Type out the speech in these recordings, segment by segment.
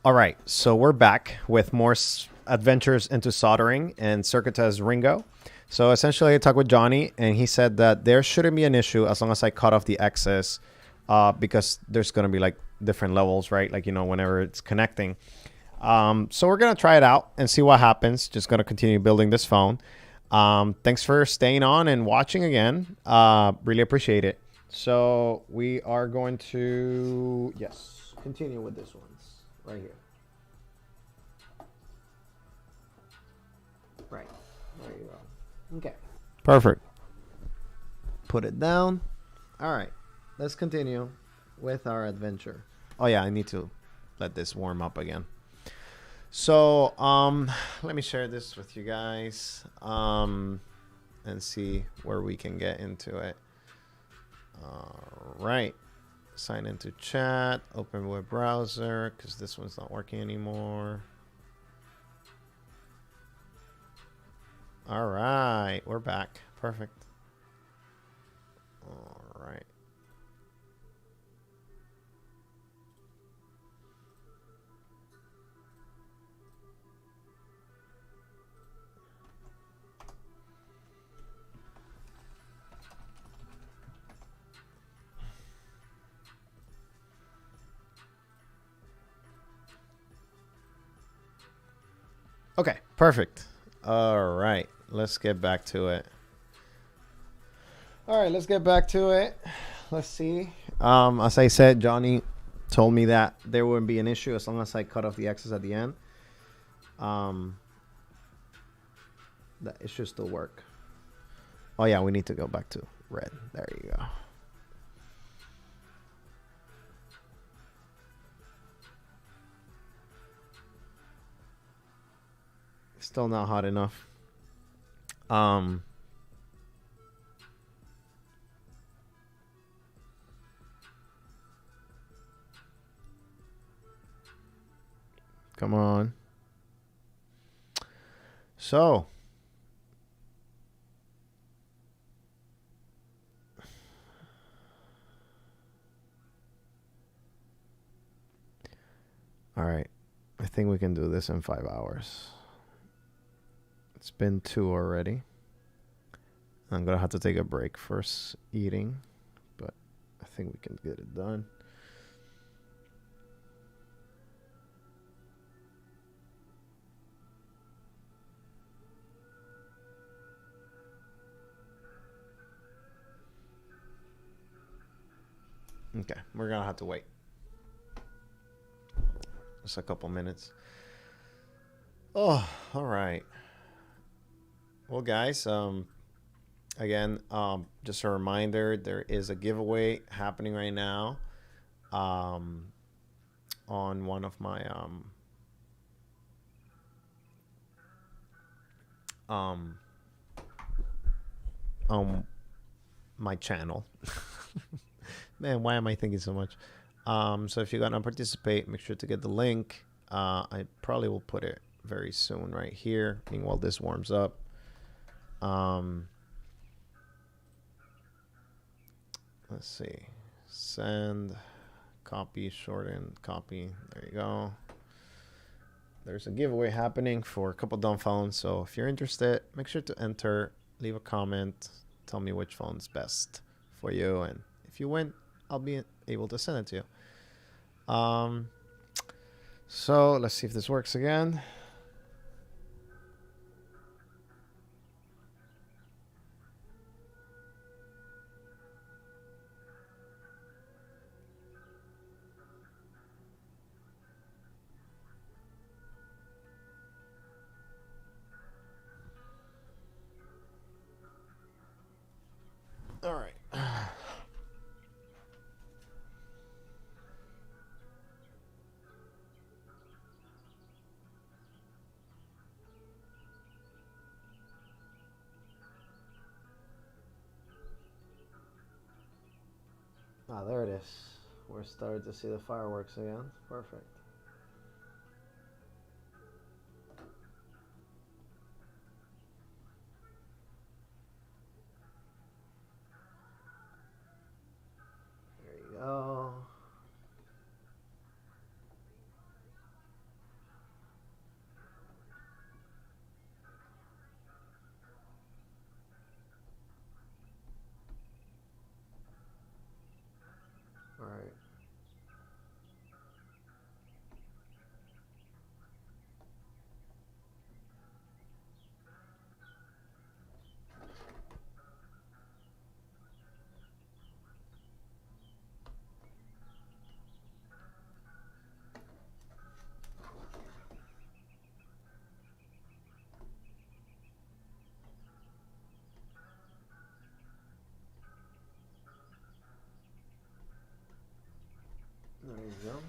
All right, so we're back with more adventures into soldering and Circuitmess Ringo. So essentially, I talked with Johnny, and he said that there shouldn't be an issue as long as I cut off the excess, because there's going to be like different levels, right? Like, you know, whenever it's connecting. So we're going to try it out and see what happens. Just going to continue building this phone. Thanks for staying on and watching again. Really appreciate it. So we are going to, yes, continue with this ones right here. Right. There you go. Okay. Perfect. Put it down. All right. Let's continue with our adventure. Oh yeah, I need to let this warm up again. So, let me share this with you guys, and see where we can get into it. All right. Sign into chat, open web browser, because this one's not working anymore. All right, we're back. Perfect. All right. Okay, perfect. All right, let's get back to it. All right, let's get back to it. Let's see. As I said, Johnny told me that there wouldn't be an issue as long as I cut off the excess at the end. That it should still work. Oh yeah, we need to go back to red. There you go. Still not hot enough. Come on. So, all right. I think we can do this in 5 hours. It's been 2 already. I'm gonna have to take a break for eating, but I think we can get it done. Okay, we're gonna have to wait just a couple minutes. Oh, all right. Well, guys, again, just a reminder, there is a giveaway happening right now, on one of my my channel. Man, why am I thinking so much? So if you're gonna participate, make sure to get the link. I probably will put it very soon right here. Meanwhile, this warms up. Let's see. Send, copy, shorten, copy. There you go. There's a giveaway happening for a couple dumb phones. So if you're interested, make sure to enter, leave a comment, tell me which phone's best for you, and if you win, I'll be able to send it to you. So let's see if this works again. All right. Ah, there it is. We're starting to see the fireworks again. Perfect. There you go. There you go.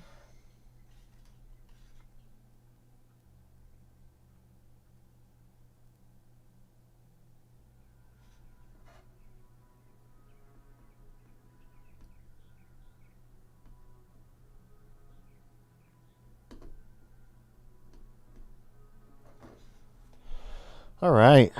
All right.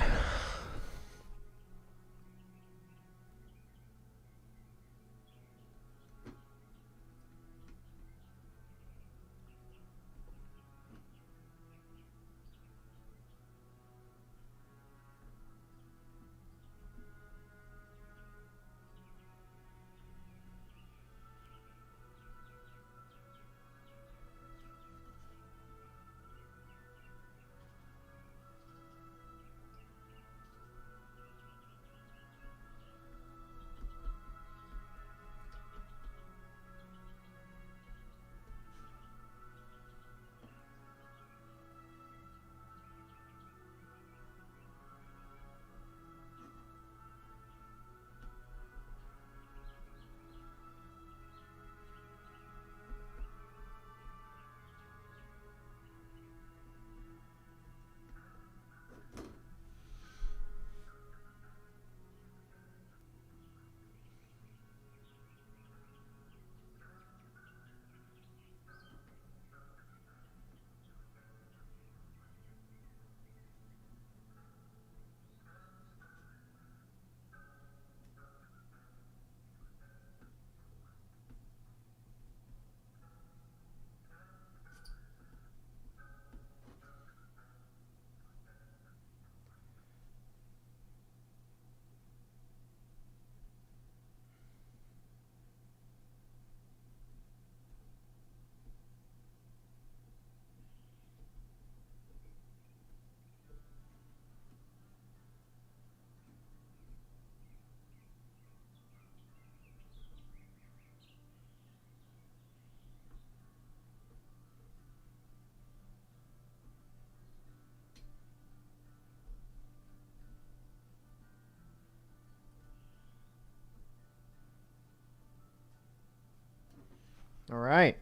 All right.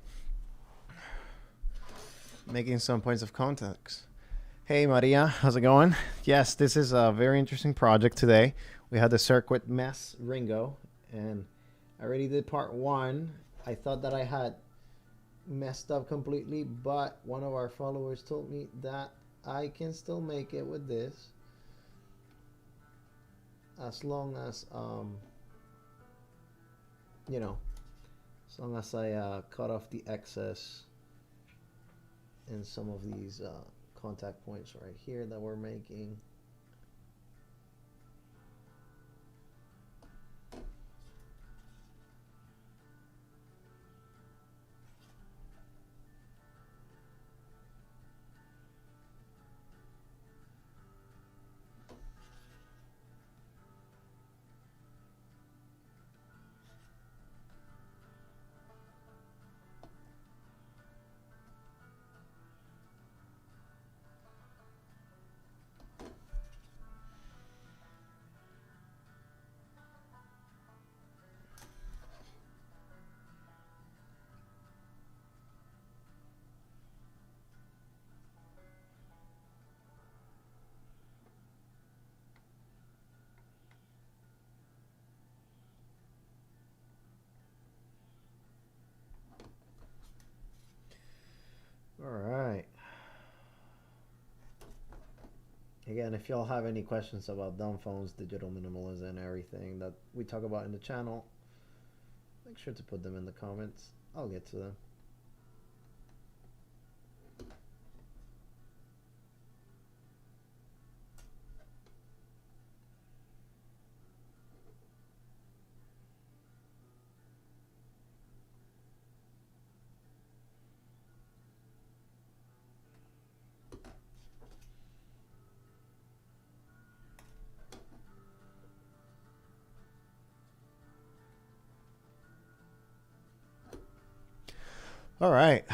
Making some points of contact. Hey, Maria. How's it going? Yes, this is a very interesting project today. We had the Circuitmess Ringo, and I already did part one. I thought that I had messed up completely, but one of our followers told me that I can still make it with this as long as you know, as long as I cut off the excess in some of these contact points right here that we're making. All right. Again, if y'all have any questions about dumb phones, digital minimalism, and everything that we talk about in the channel, make sure to put them in the comments. I'll get to them. All right.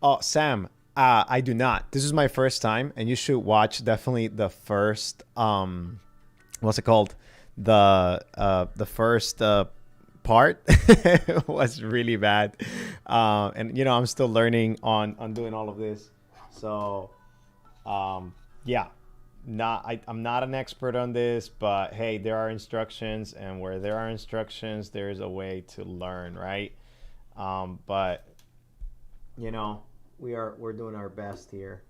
Oh, Sam, I do not. This is my first time, and you should watch definitely the first what's it called? the first part was really bad, and you know I'm still learning on doing all of this. So yeah, I'm not an expert on this, but hey, there are instructions, and where there are instructions, there is a way to learn, right? But you know, we're doing our best here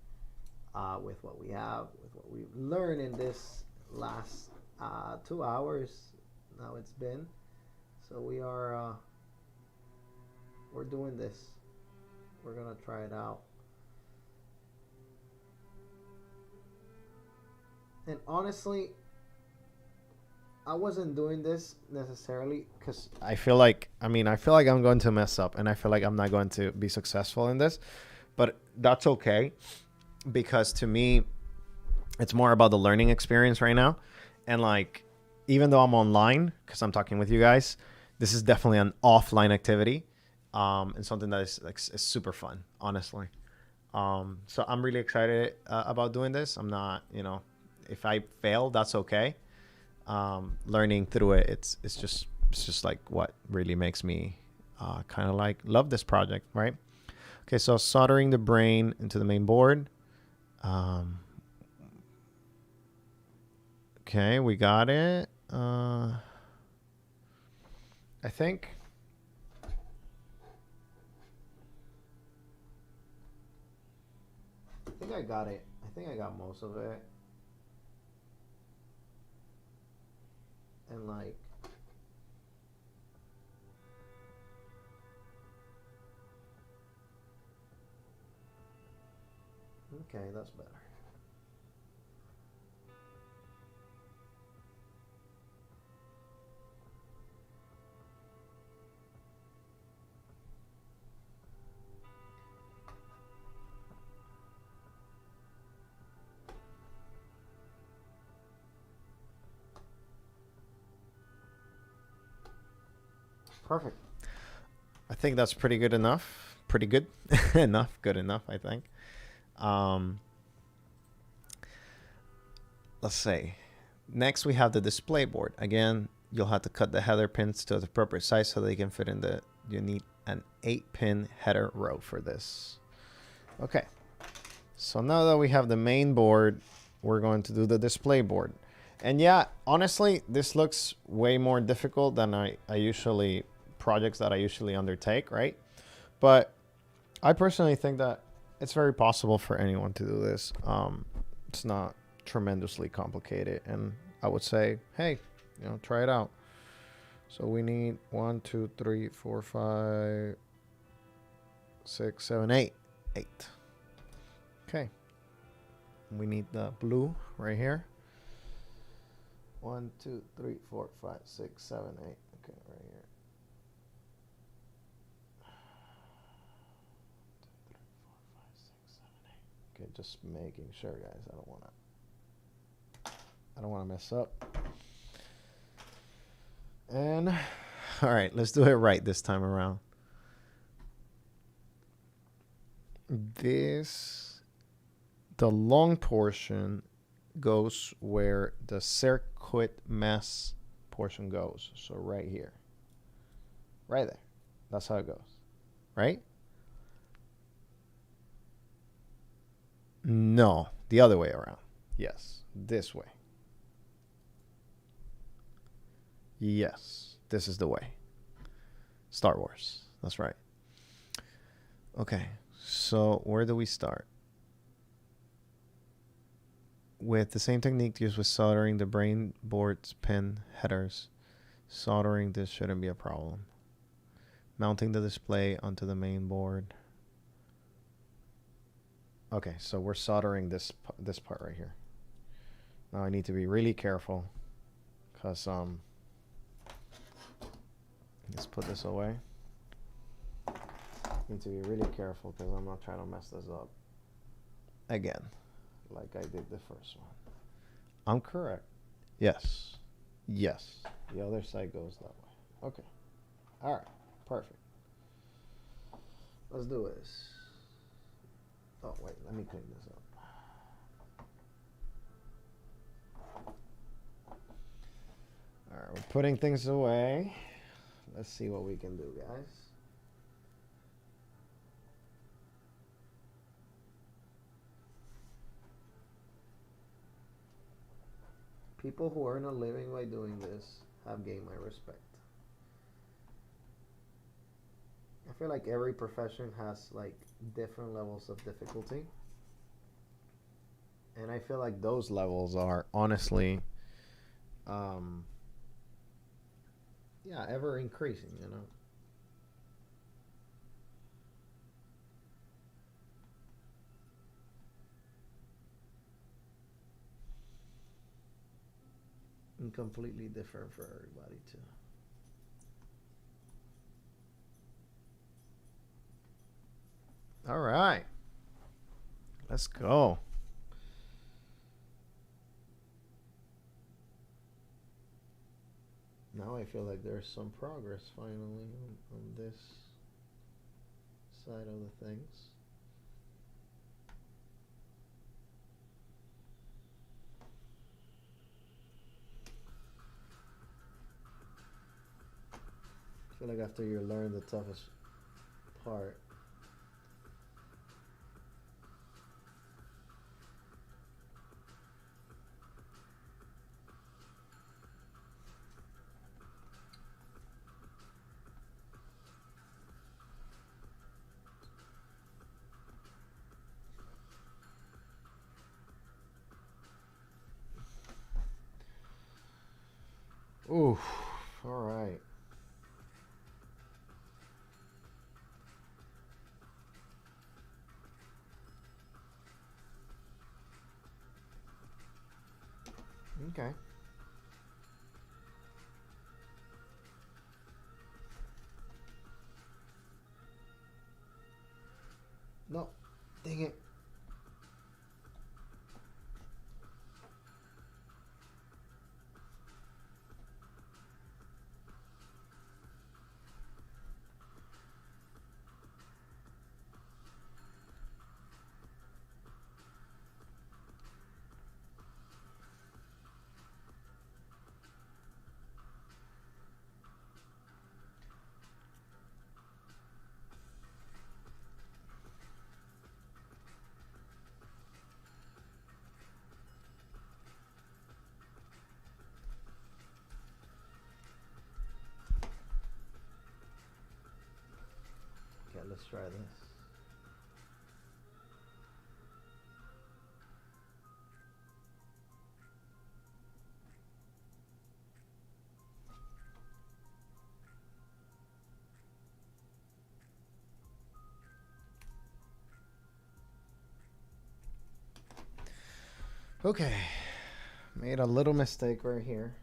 with what we have, with what we've learned in this last 2 hours. Now it's been, so we're doing this. We're gonna try it out. And honestly, I wasn't doing this necessarily because I feel like, I feel like I'm going to mess up and I feel like I'm not going to be successful in this, but that's okay because to me, it's more about the learning experience right now. And like, even though I'm online because I'm talking with you guys, this is definitely an offline activity, and something that is super fun, honestly. So I'm really excited about doing this. I'm not, if I fail, that's okay. Learning through it, it's just like what really makes me kind of like love this project, right? Okay, so soldering the brain into the main board. Okay, we got it. I think. I think I got it. I think I got most of it. And like, okay, that's better. Perfect. I think that's pretty good enough. Pretty good enough. Good enough, I think. Let's see. Next, we have the display board. Again, you'll have to cut the header pins to the appropriate size so they can fit in the. You need an 8-pin header row for this. Okay. So now that we have the main board, we're going to do the display board. And yeah, honestly, this looks way more difficult than I usually projects that I usually undertake, right? But I personally think that it's very possible for anyone to do this. It's not tremendously complicated, and I would say, hey, try it out. So we need 1, 2, 3, 4, 5, 6, 7, 8. 8. Okay. We need the blue right here. 1, 2, 3, 4, 5, 6, 7, 8. Okay, right here. Okay, just making sure, guys. I don't want to mess up. And all right, let's do it right this time around. The long portion goes where the Circuitmess portion goes. So right here. Right there. That's how it goes. Right? No, the other way around. Yes, this way. Yes, this is the way. Star Wars. That's right. Okay, so where do we start? With the same technique used with soldering the brain board's pin headers, soldering this shouldn't be a problem. Mounting the display onto the main board. Okay, so we're soldering this part right here. Now I need to be really careful because let's put this away. Need to be really careful because I'm not trying to mess this up again, like I did the first one. I'm correct. Yes. Yes. The other side goes that way. Okay. All right. Perfect. Let's do this. Oh, wait. Let me clean this up. Alright, we're putting things away. Let's see what we can do, guys. People who earn a living by doing this have gained my respect. I feel like every profession has like different levels of difficulty. And I feel like those levels are honestly yeah, ever increasing, you know. And completely different for everybody too. All right. Let's go. Now I feel like there's some progress finally on this side of the things. I feel like after you learn the toughest part, oof, all right. Okay. No, dang it. Okay, let's try this. Okay, made a little mistake right here.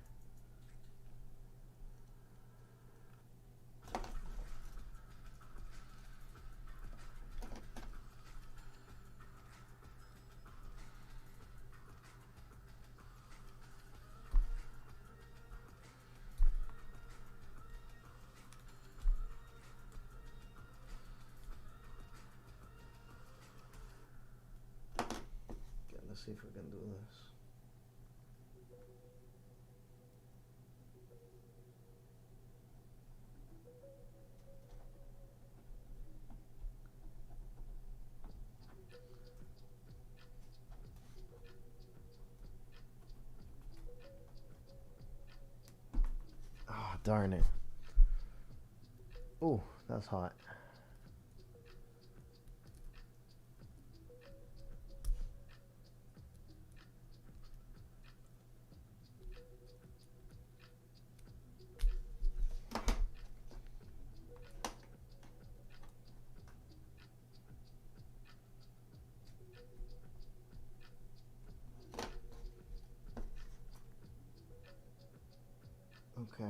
Okay, let's see if we can do this. Oh, darn it. Ooh, that's hot. Okay.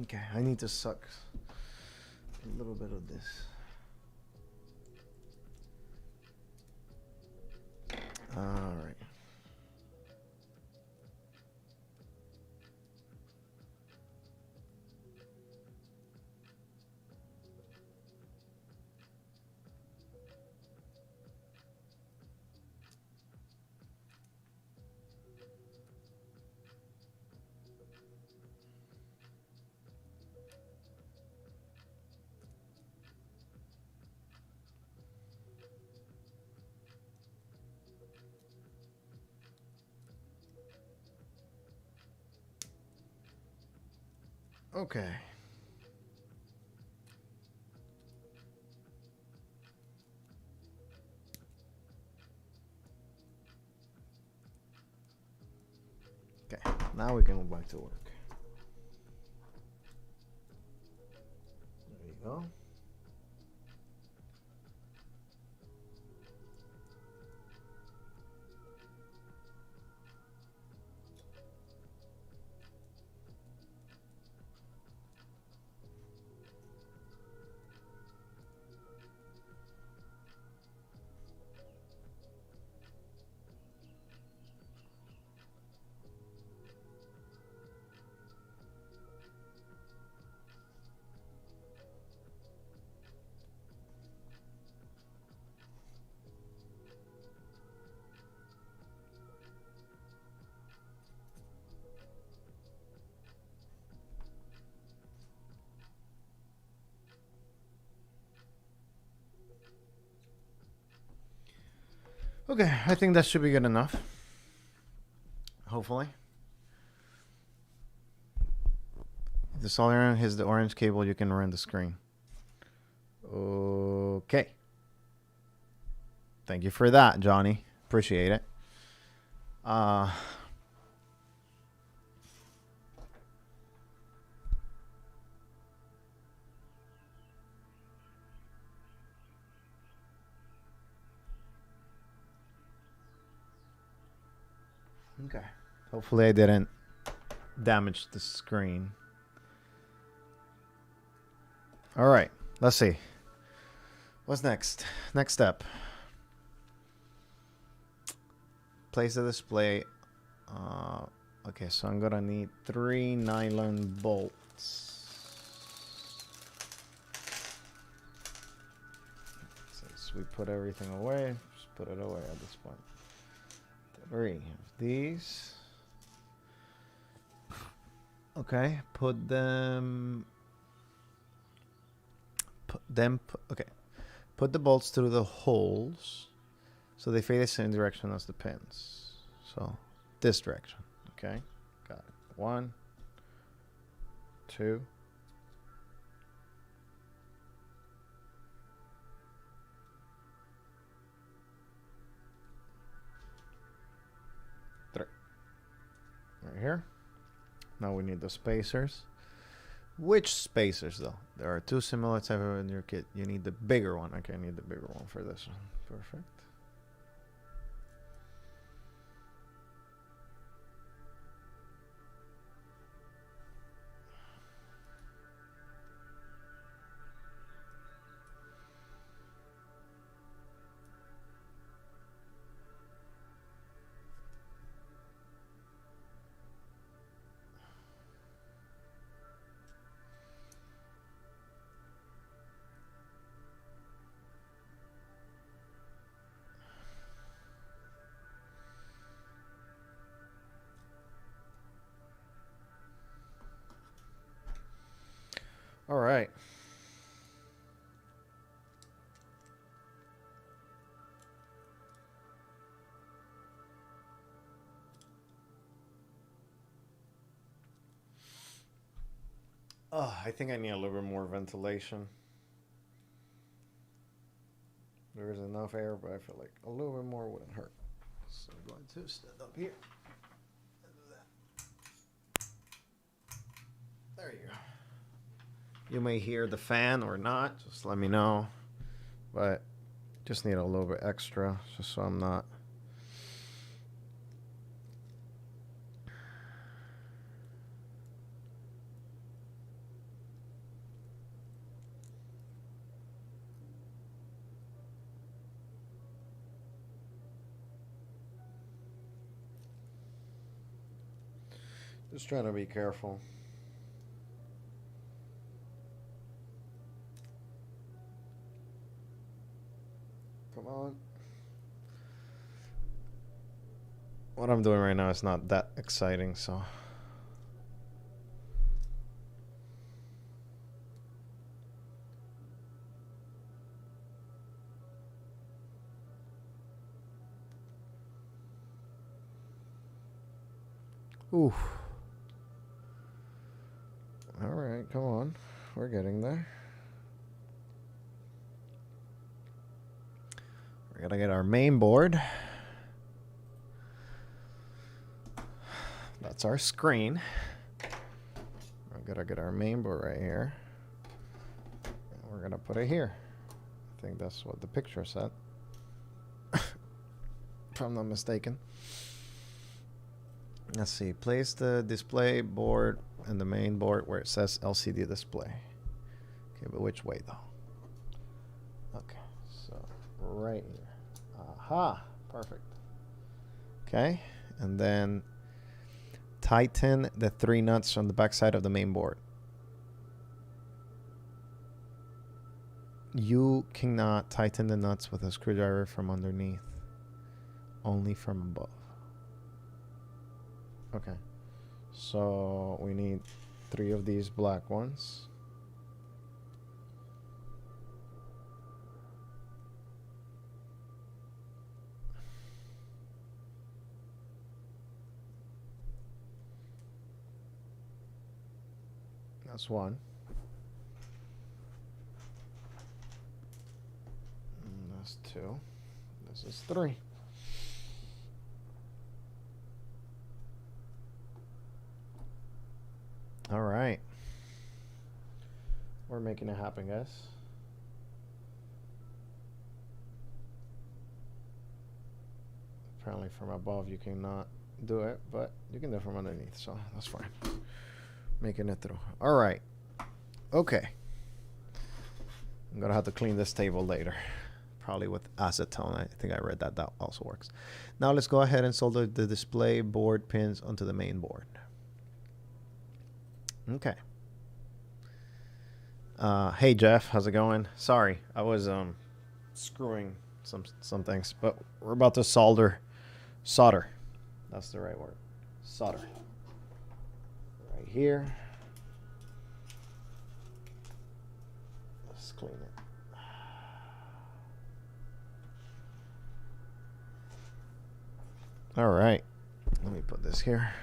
Okay, I need to suck a little bit of this. All right. Okay. Okay, now we can go back to work. There you go. Okay, I think that should be good enough. Hopefully. If the solder hits the orange cable, you can run the screen. Okay. Thank you for that, Johnny. Appreciate it. Okay. Hopefully I didn't damage the screen. All right. Let's see. What's next? Next step. Place the display. Okay, so I'm gonna need 3 nylon bolts. So we put everything away. Just put it away at this point. 3 of these. Okay, put them. Okay. Put the bolts through the holes so they face the same direction as the pins. So this direction. Okay, got it. 1, 2. Right here. Now we need the spacers. Which spacers though? There are 2 similar type of in your kit. You need the bigger one. Okay, I need the bigger one for this one. Perfect. All right. Oh, I think I need a little bit more ventilation. There is enough air, but I feel like a little bit more wouldn't hurt. So I'm going to stand up here and do that. There you go. You may hear the fan or not, just let me know. But just need a little bit extra, just so I'm not. Just trying to be careful. Come on. What I'm doing right now is not that exciting, so. Oof. All right. come on. We're getting there. We're gonna get our main board. That's our screen. We're gonna get our main board right here. And we're gonna put it here. I think that's what the picture said. If I'm not mistaken. Let's see. Place the display board and the main board where it says LCD display. Okay, but which way though? Okay, so right here. Aha, perfect. Okay, and then tighten the 3 nuts on the back side of the main board. You cannot tighten the nuts with a screwdriver from underneath, only from above. Okay, so we need 3 of these black ones. That's 1. And that's 2. This is 3. All right. We're making it happen, guys. Apparently from above you cannot do it, but you can do it from underneath, so that's fine. Making it through. All right. Okay. I'm gonna have to clean this table later, probably with acetone. I think I read that that also works. Now let's go ahead and solder the display board pins onto the main board. Okay. Hey Jeff, how's it going? Sorry, I was screwing some things, but we're about to solder. That's the right word. Solder. Right here. Let's clean it. All right. Let me put this here.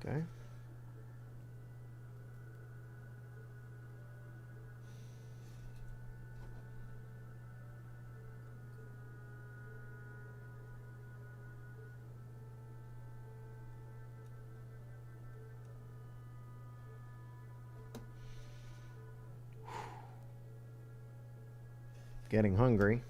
Okay. Getting hungry.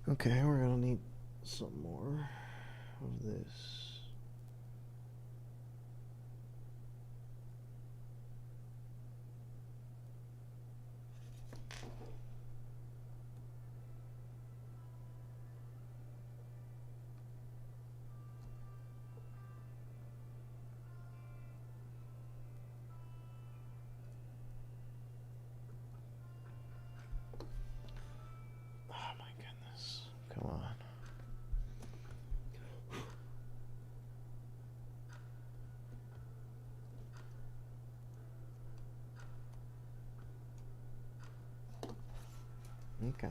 Okay, we're gonna need some more of this. Oh my goodness. Come on. Okay.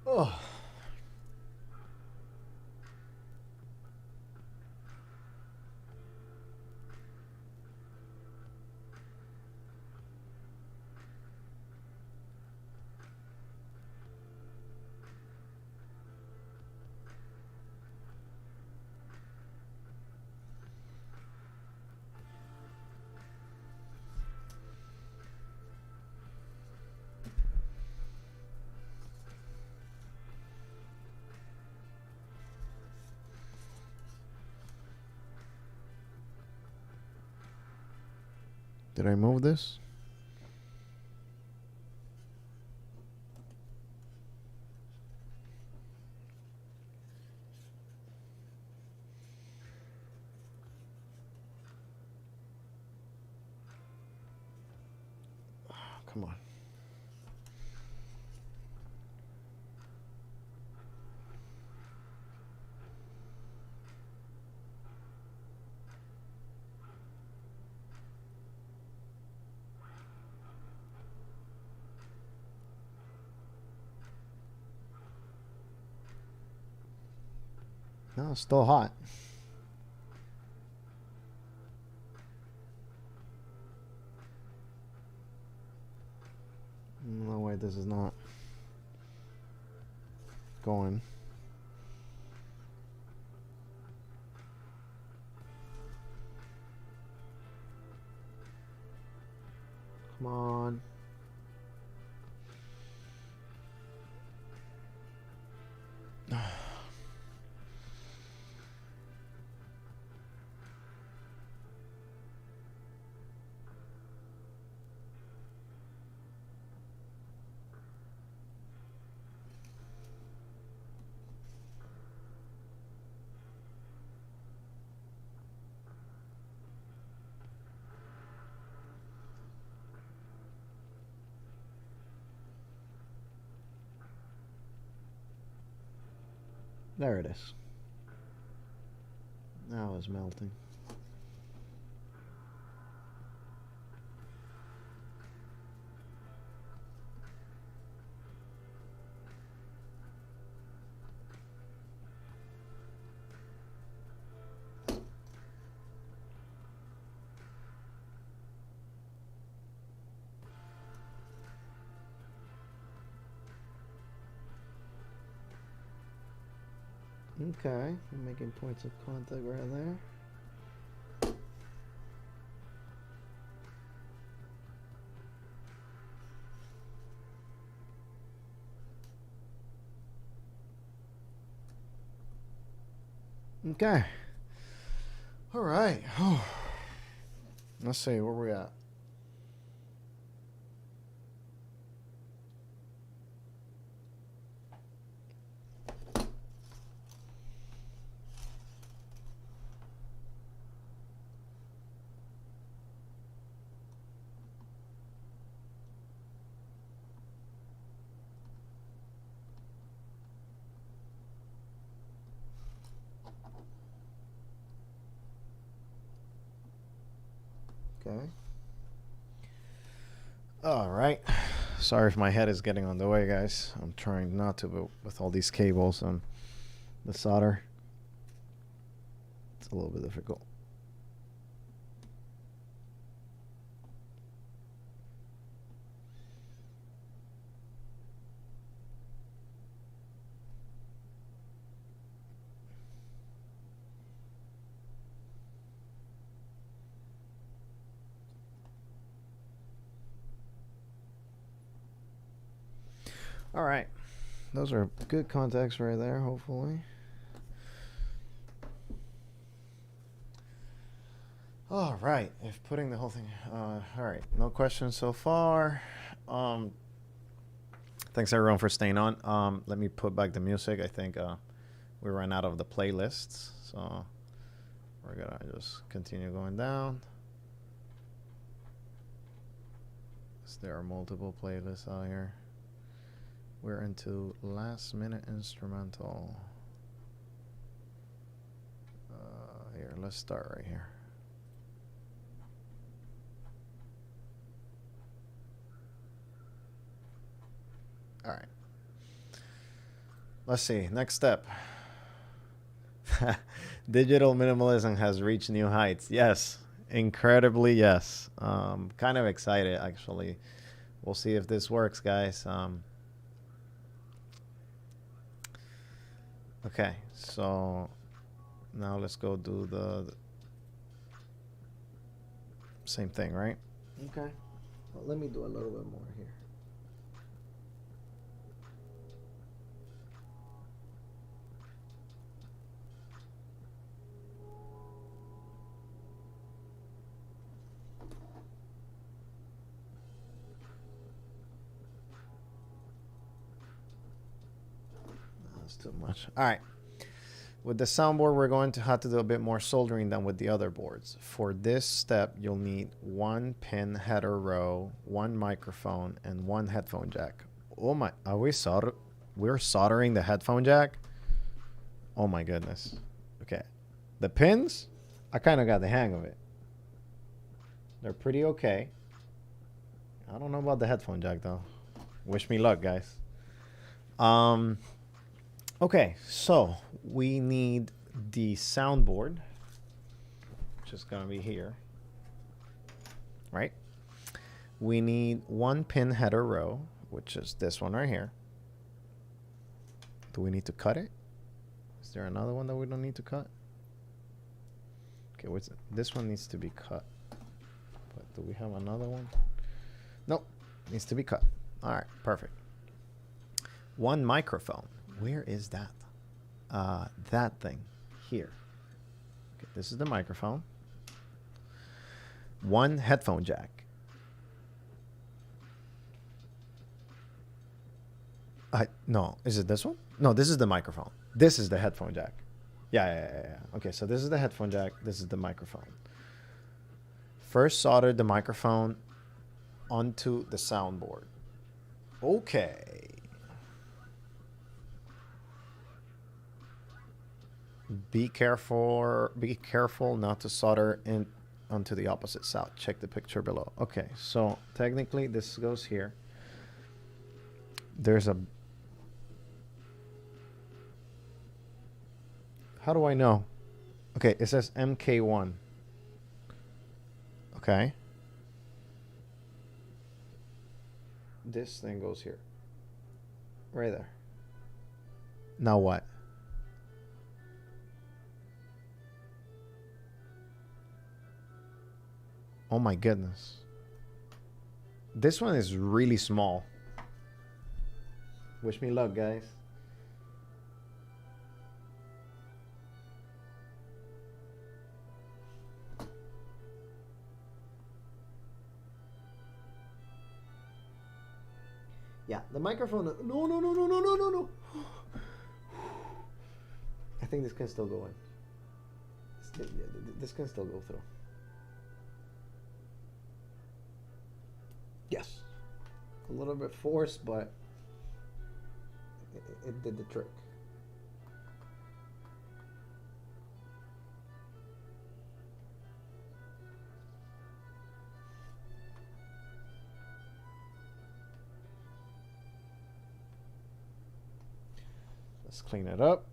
Oh. Did I move this? Come on. No, it's still hot. No way, this is not going. Come on. There it is. Now it's melting. Okay, I'm making points of contact right there. Okay. All right. Let's see where we're at. Okay. All right. Sorry if my head is getting on the way, guys. I'm trying not to, but with all these cables and the solder, it's a little bit difficult. All right, those are good contacts right there, hopefully. All right, if putting the whole thing, all right, no questions so far. Thanks everyone for staying on. Let me put back the music. I think we ran out of the playlists, so we're gonna just continue going down. There are multiple playlists out here. We're into last minute instrumental. Here, let's start right here. All right. Let's see. Next step. Digital minimalism has reached new heights. Yes. Incredibly, yes. Kind of excited, actually. We'll see if this works, guys. Okay, so now let's go do the same thing, right? Okay. Well, let me do a little bit more here. That's too much. All right. With the soundboard, we're going to have to do a bit more soldering than with the other boards. For this step, you'll need 1 pin header row, 1 microphone, and 1 headphone jack. Oh my, are we we're soldering the headphone jack? Oh my goodness. Okay. The pins, I kind of got the hang of it. They're pretty okay. I don't know about the headphone jack though. Wish me luck, guys. Okay, so we need the soundboard, which is going to be here, right? We need 1 pin header row, which is this one right here. Do we need to cut it? Is there another one that we don't need to cut? Okay, what's it? This one needs to be cut. But do we have another one? Nope, needs to be cut. All right, perfect. 1 microphone. Where is that? That thing here. Okay, this is the microphone. 1 headphone jack. No, is it this one? No, this is the microphone. This is the headphone jack. Yeah. Okay, so this is the headphone jack. This is the microphone. First solder the microphone onto the soundboard. Okay. Be careful not to solder in onto the opposite side. Check the picture below. Okay, so technically this goes here. There's a... How do I know? Okay, it says MK1. Okay. This thing goes here. Right there. Now what? Oh my goodness. This one is really small. Wish me luck, guys. Yeah, the microphone. No. I think this can still go in. This can still go through. Yes. A little bit forced, but it did the trick. Let's clean it up.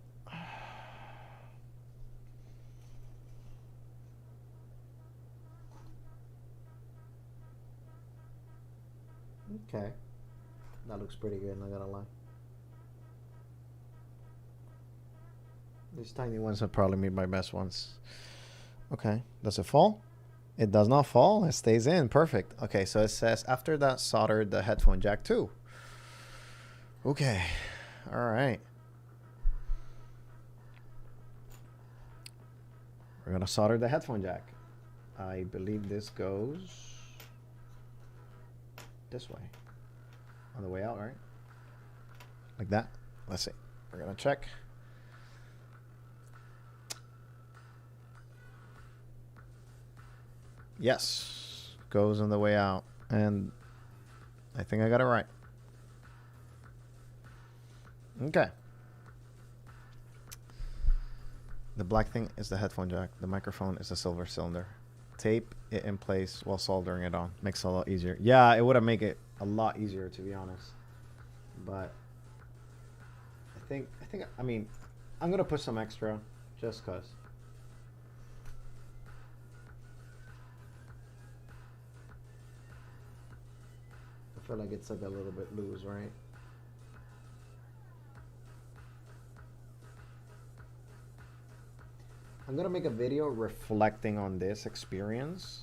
Okay. That looks pretty good, not gonna lie. These tiny ones are probably made my best ones. Okay. Does it fall? It does not fall. It stays in. Perfect. Okay, so it says after that solder the headphone jack too. Okay. All right. We're gonna solder the headphone jack. I believe this goes this way. On the way out, right? Like that. Let's see. We're gonna check. Yes. Goes on the way out. And I think I got it right. Okay. The black thing is the headphone jack. The microphone is the silver cylinder. Tape it in place while soldering it on. Makes it a lot easier. Yeah, it would have made it a lot easier, to be honest. But I mean, I'm going to put some extra just because. I feel like it's like a little bit loose, right? I'm gonna make a video reflecting on this experience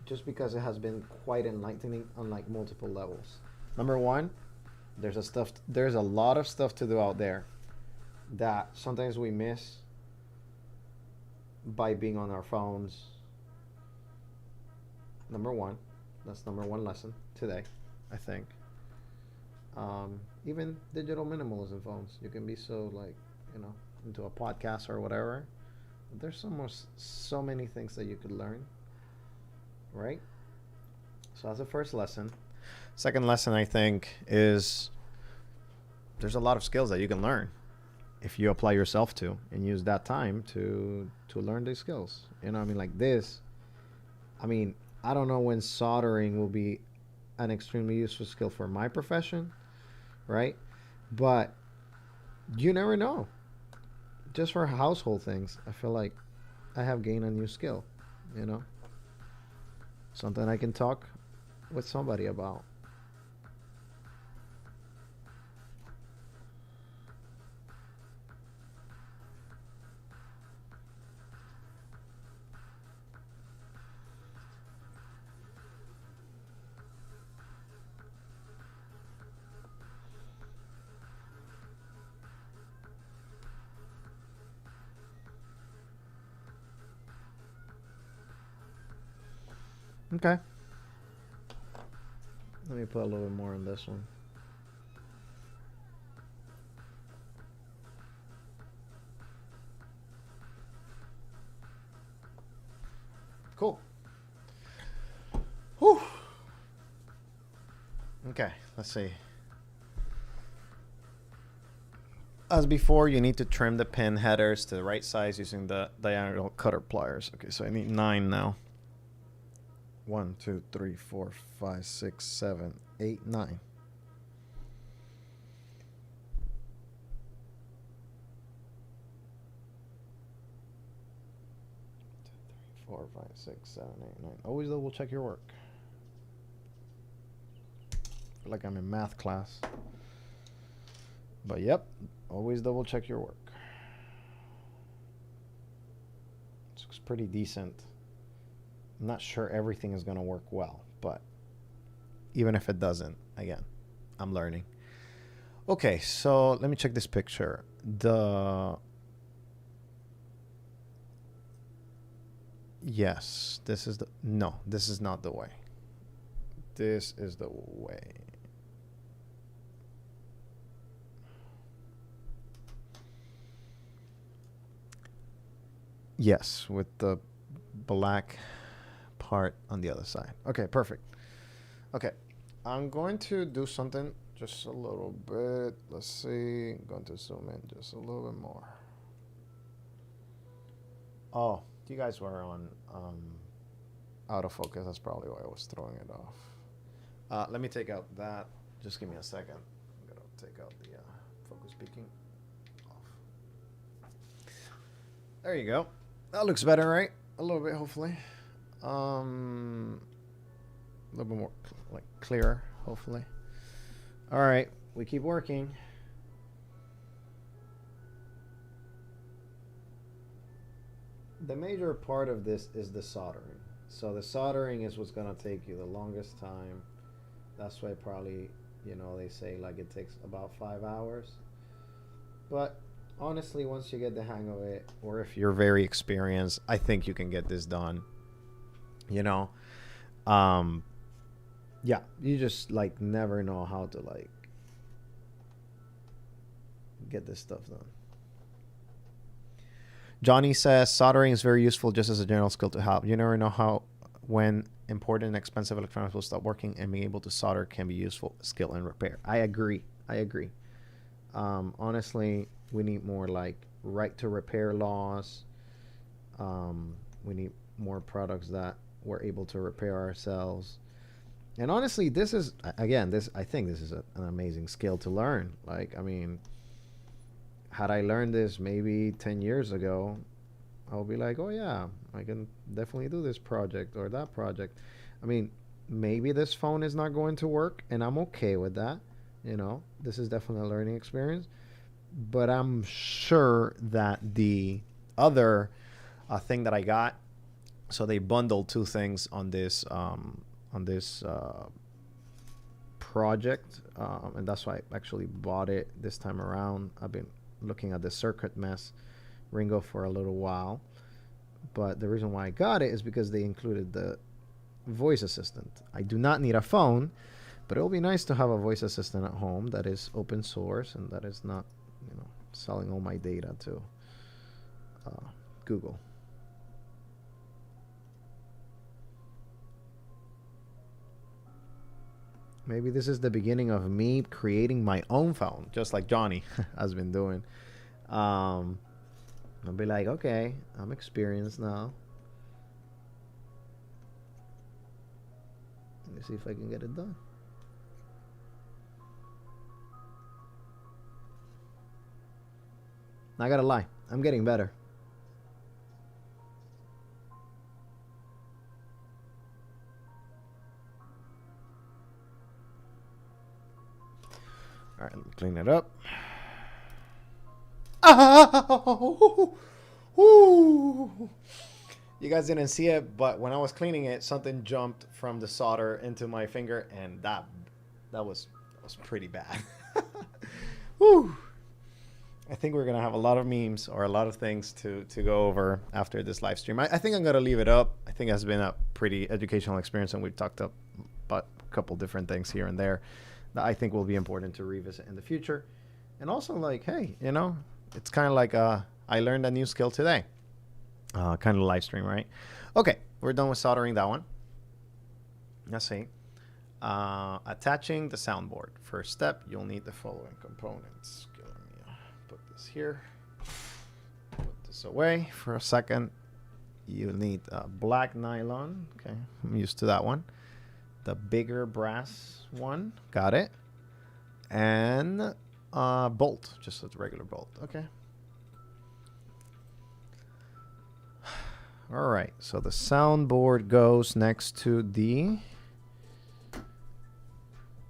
just because it has been quite enlightening on like multiple levels. Number one, there's a lot of stuff to do out there that sometimes we miss by being on our phones. Number one, that's number one lesson today, I think. Even digital minimalism phones. You can be so like, into a podcast or whatever. There's so many things that you could learn, right? So that's the first lesson. Second lesson, I think, is there's a lot of skills that you can learn if you apply yourself to and use that time to learn these skills. I mean, like this. I mean, I don't know when soldering will be an extremely useful skill for my profession, right? But you never know. Just for household things, I feel like I have gained a new skill, something I can talk with somebody about. Okay. Let me put a little bit more on this one. Cool. Whew. Okay, let's see. As before, you need to trim the pin headers to the right size using the diagonal cutter pliers. Okay, so I need 9 now. 1, 2, 3, 4, 5, 6, 7, 8, 9. 4, 5, 6, 7, 8, 9. Always double check your work. I feel like I'm in math class. But yep, always double check your work. This looks pretty decent. I'm not sure everything is going to work well, but even if it doesn't, again, I'm learning. Okay, so let me check this picture. Yes, this is no, this is not the way. This is the way. Yes, with the black part on the other side. Okay, perfect. Okay, I'm going to do something just a little bit. Let's see. I'm going to zoom in just a little bit more. Oh, you guys were on out of focus. That's probably why I was throwing it off. Let me take out that. Just give me a second. I'm going to take out the focus peaking off. There you go. That looks better, right? A little bit, hopefully. A little bit more like clearer, hopefully. All right, we keep working. The major part of this is the soldering. So the soldering is what's gonna take you the longest time. That's why probably, they say like it takes about 5 hours. But honestly, once you get the hang of it, or if you're very experienced, I think you can get this done. Yeah, you just like never know how to like get this stuff done. Johnny says soldering is very useful just as a general skill to have. You never know when important and expensive electronics will stop working, and being able to solder can be useful skill in repair. I agree. Honestly, we need more like right to repair laws. We need more products that we're able to repair ourselves. And honestly, this is, again, I think this is an amazing skill to learn. Like, I mean, had I learned this maybe 10 years ago, I'll be like, oh yeah, I can definitely do this project or that project. I mean, maybe this phone is not going to work, and I'm okay with that. This is definitely a learning experience. But I'm sure that the other thing that I got, so they bundled two things on this project, and that's why I actually bought it this time around. I've been looking at the Circuitmess Ringo for a little while, but the reason why I got it is because they included the voice assistant. I do not need a phone, But it'll be nice to have a voice assistant at home that is open source and that is not, you know, selling all my data to Google. Maybe this is the beginning of me creating my own phone, just like Johnny has been doing. I'll be like, okay, I'm experienced now. Let me see if I can get it done. I gotta lie, I'm getting better. All right, let me clean it up. Oh! Ooh. You guys didn't see it, but when I was cleaning it, something jumped from the solder into my finger, and that was pretty bad. Woo. I think we're gonna have a lot of memes or a lot of things to go over after this live stream. I think I'm gonna leave it up. I think it's been a pretty educational experience, and we've talked about a couple different things here and there that I think will be important to revisit in the future. And also, like, hey, you know, it's kind of like I learned a new skill today. Kind of live stream, right? Okay, we're done with soldering that one. Let's see. Attaching the soundboard. First step, you'll need the following components. Okay, let me put this here. Put this away for a second. You need black nylon. Okay, I'm used to that one. The bigger brass one. Got it. And bolt, just a regular bolt. Okay. All right, so the soundboard goes next to the...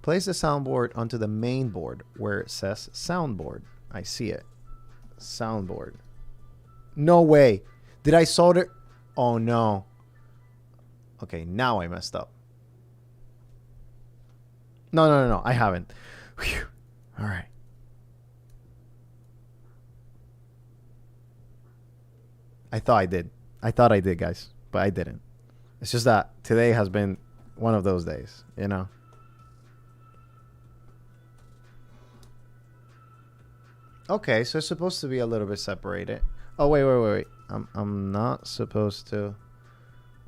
Place the soundboard onto the main board where it says soundboard. I see it. Soundboard. No way. Did I solder? Oh, no. Okay, now I messed up. No. I haven't. Whew. All right. I thought I did, guys, but I didn't. It's just that today has been one of those days, you know. Okay, so it's supposed to be a little bit separated. Oh, wait. I'm not supposed to...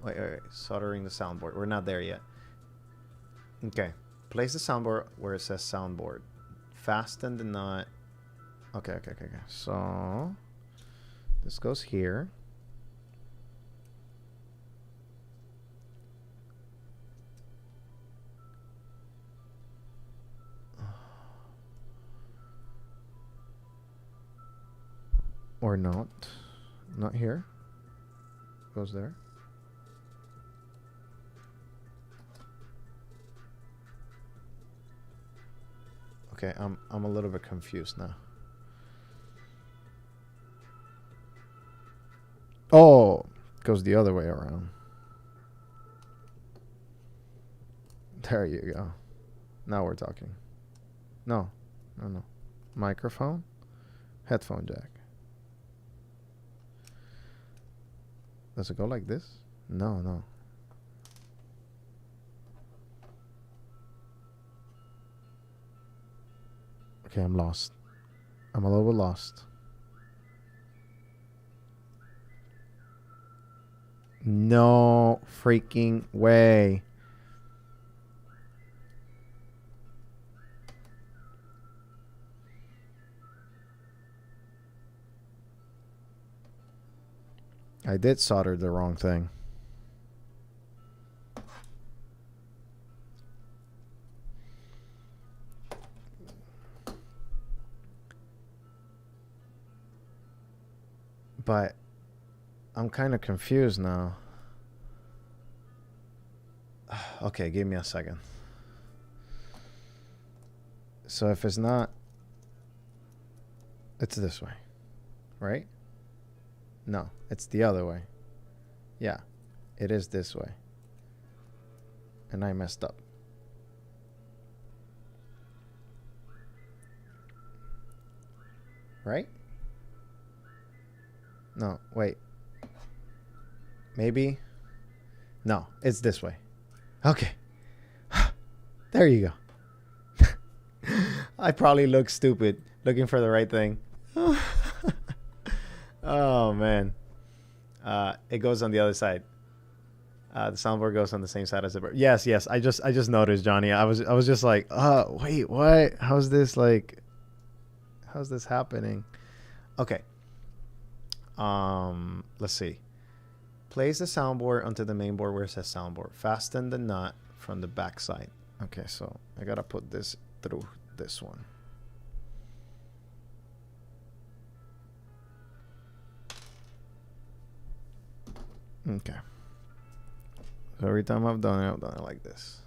Wait. Soldering the soundboard. We're not there yet. Okay. Place the soundboard where it says soundboard. Fasten the nut. Okay. So... This goes here. Or not. Not here. Goes there. Okay, I'm a little bit confused now. Oh, goes the other way around. There you go. Now we're talking. No. Microphone. Headphone jack. Does it go like this? No. Okay, I'm lost. I'm a little bit lost. No freaking way. I did solder the wrong thing. But I'm kind of confused now. Okay, give me a second. So if it's not, it's this way, right? No, it's the other way. Yeah, it is this way. And I messed up. Right? No, wait. Maybe? No, it's this way. Okay. There you go. I probably look stupid looking for the right thing. Oh man. It goes on the other side. The soundboard goes on the same side as the board. Yes, yes. I just noticed, Johnny. I was just like, wait, what? How's this happening? Okay. Let's see. Place the soundboard onto the main board where it says soundboard. Fasten the nut from the back side. Okay, so I gotta put this through this one. Okay. So every time I've done it like this.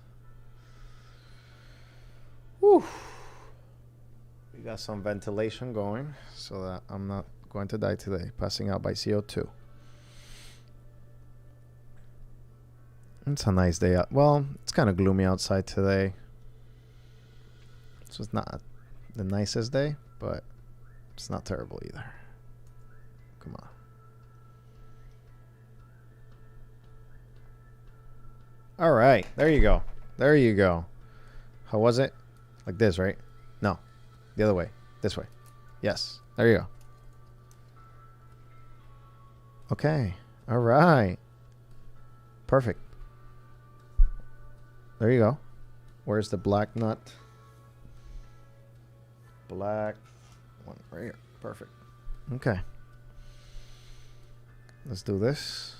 Whew. We got some ventilation going so that I'm not going to die today, passing out by CO2. It's a nice day out. Well, it's kind of gloomy outside today. So it's not the nicest day, but it's not terrible either. Come on. All right, there you go. There you go. How was it? Like this, right? No, the other way. This way. Yes, there you go. Okay, all right. Perfect. There you go. Where's the black nut? Black one right here. Perfect. Okay. Let's do this.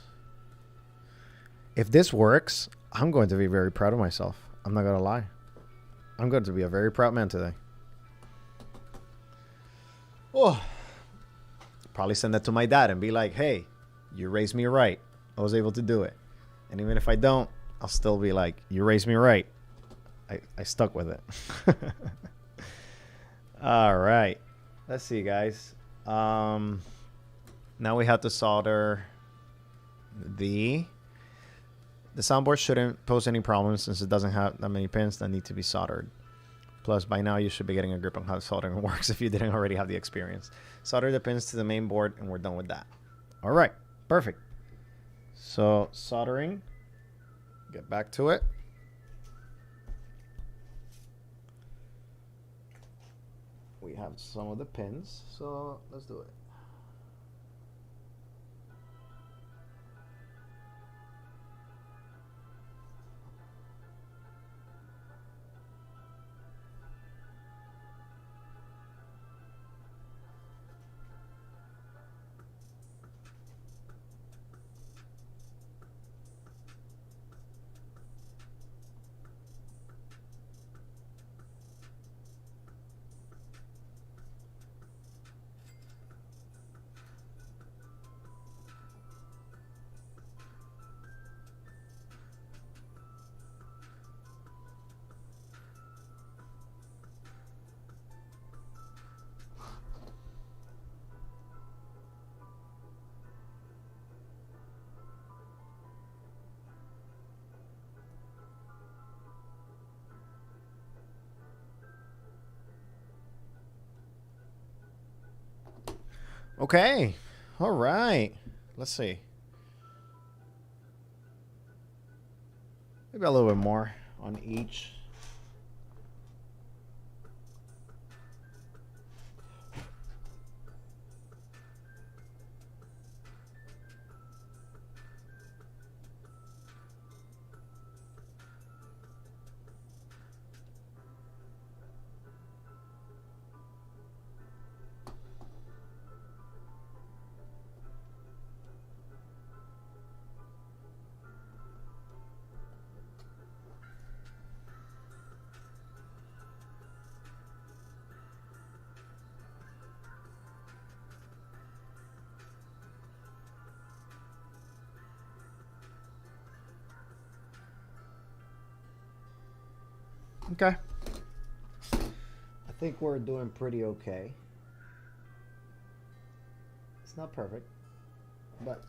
If this works, I'm going to be very proud of myself. I'm not going to lie. I'm going to be a very proud man today. Oh. Probably send that to my dad and be like, hey, you raised me right. I was able to do it. And even if I don't, I'll still be like, you raised me right. I stuck with it. All right. Let's see, guys. Now we have to solder the soundboard shouldn't pose any problems since it doesn't have that many pins that need to be soldered. Plus, by now, you should be getting a grip on how soldering works if you didn't already have the experience. Solder the pins to the main board, and we're done with that. All right. Perfect. So, soldering. Get back to it. We have some of the pins, so let's do it. Okay. All right. Let's see. Maybe a little bit more on each. Okay. I think we're doing pretty okay. It's not perfect, but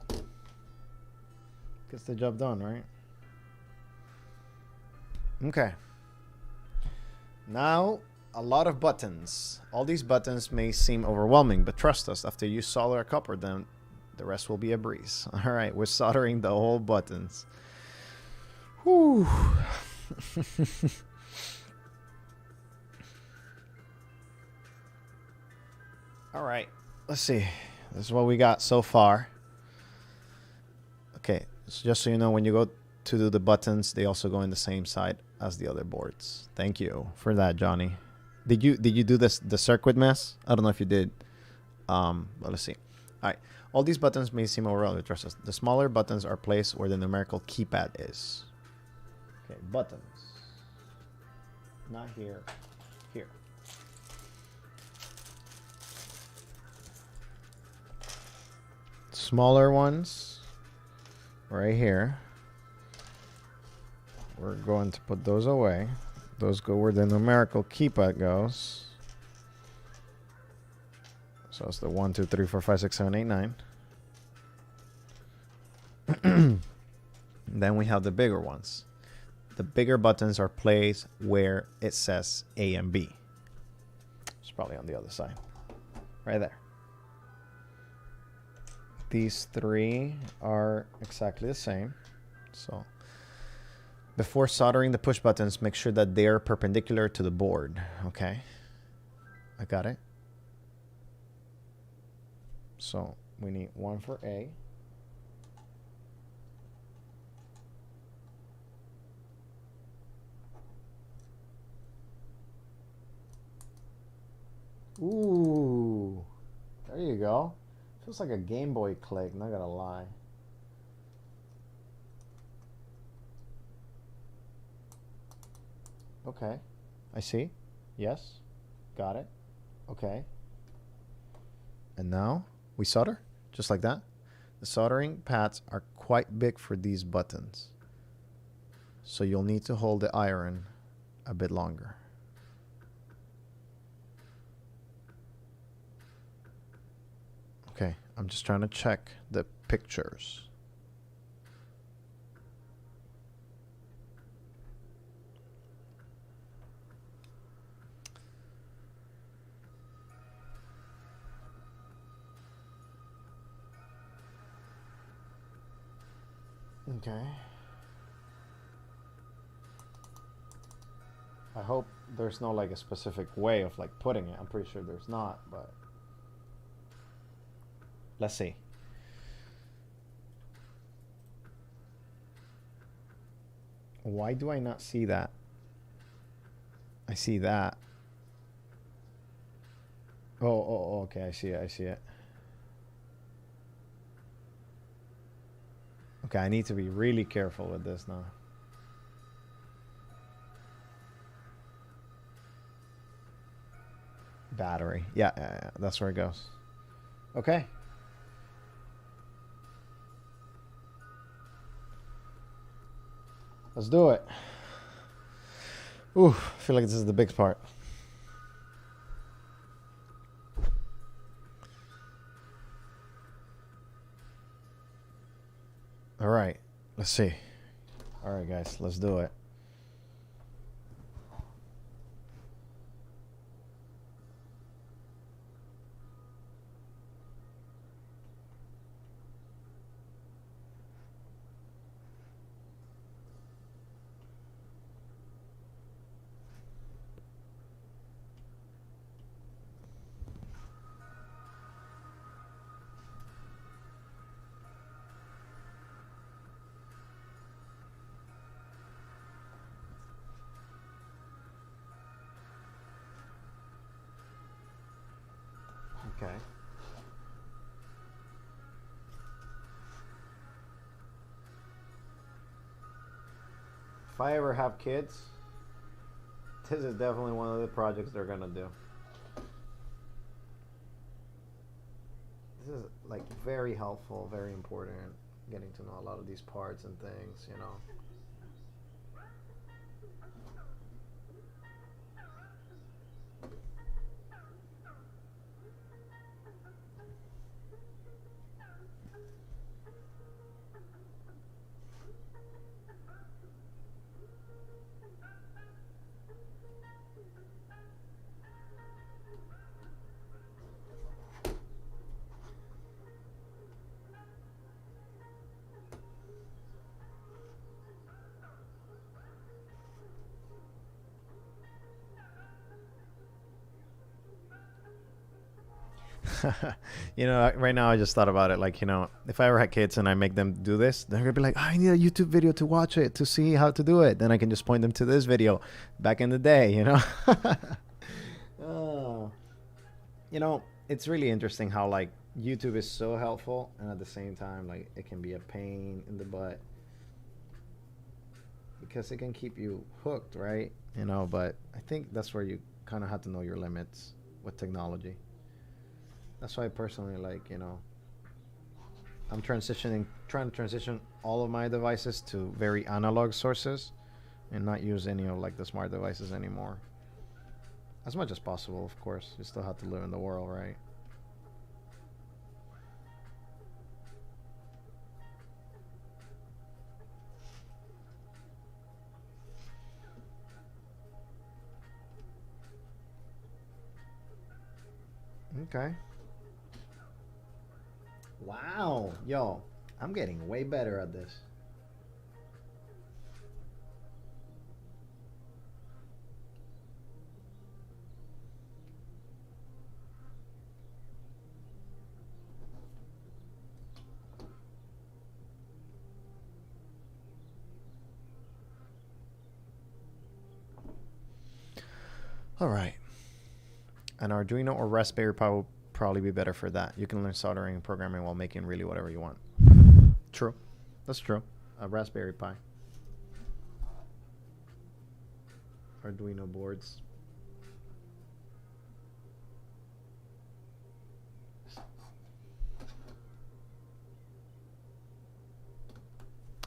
gets the job done, right? Okay. Now, a lot of buttons. All these buttons may seem overwhelming, but trust us, after you solder a couple of them, the rest will be a breeze. All right, we're soldering the whole buttons. Whew. All right, let's see. This is what we got so far. Okay, so just so you know, when you go to do the buttons, they also go in the same side as the other boards. Thank you for that, Johnny. Did you do this the Circuitmess? I don't know if you did. But let's see. All right, all these buttons may seem overwhelming. Trust us. The smaller buttons are placed where the numerical keypad is. Okay, buttons. Not here. Here. Smaller ones right here. We're going to put those away. Those go where the numerical keypad goes. So it's the 1, 2, 3, 4, 5, 6, 7, 8, 9. Then we have the bigger ones. The bigger buttons are placed where it says A and B. It's probably on the other side. Right there. These three are exactly the same. So before soldering the push buttons, make sure that they're perpendicular to the board. Okay. I got it. So we need one for A. Ooh, there you go. Feels like a Game Boy click, not gonna lie. Okay, I see. Yes, got it. Okay. And now we solder, just like that. The soldering pads are quite big for these buttons, so you'll need to hold the iron a bit longer. Okay, I'm just trying to check the pictures. Okay. I hope there's no like a specific way of like putting it. I'm pretty sure there's not, but let's see. Why do I not see that? I see that. Oh, okay, I see it, I see it. Okay, I need to be really careful with this now. Battery. Yeah, that's where it goes. Okay. Let's do it. Ooh, I feel like this is the big part. All right, let's see. All right, guys, let's do it. Okay. If I ever have kids, this is definitely one of the projects they're gonna do. This is like very helpful, very important, getting to know a lot of these parts and things, you know. You know, right now I just thought about it. Like, you know, if I ever had kids and I make them do this, they're gonna be like, I need a YouTube video to watch it to see how to do it. Then I can just point them to this video back in the day, you know. Oh. You know, it's really interesting how like YouTube is so helpful and at the same time like it can be a pain in the butt because it can keep you hooked, right? You know, but I think that's where you kind of have to know your limits with technology. That's why I personally like, you know, I'm trying to transition all of my devices to very analog sources and not use any of like the smart devices anymore. As much as possible, of course. You still have to live in the world, right? Okay. Wow. Yo, I'm getting way better at this. All right. An Arduino or Raspberry Pi will probably be better for that. You can learn soldering and programming while making really whatever you want. True. That's true. A Raspberry Pi. Arduino boards.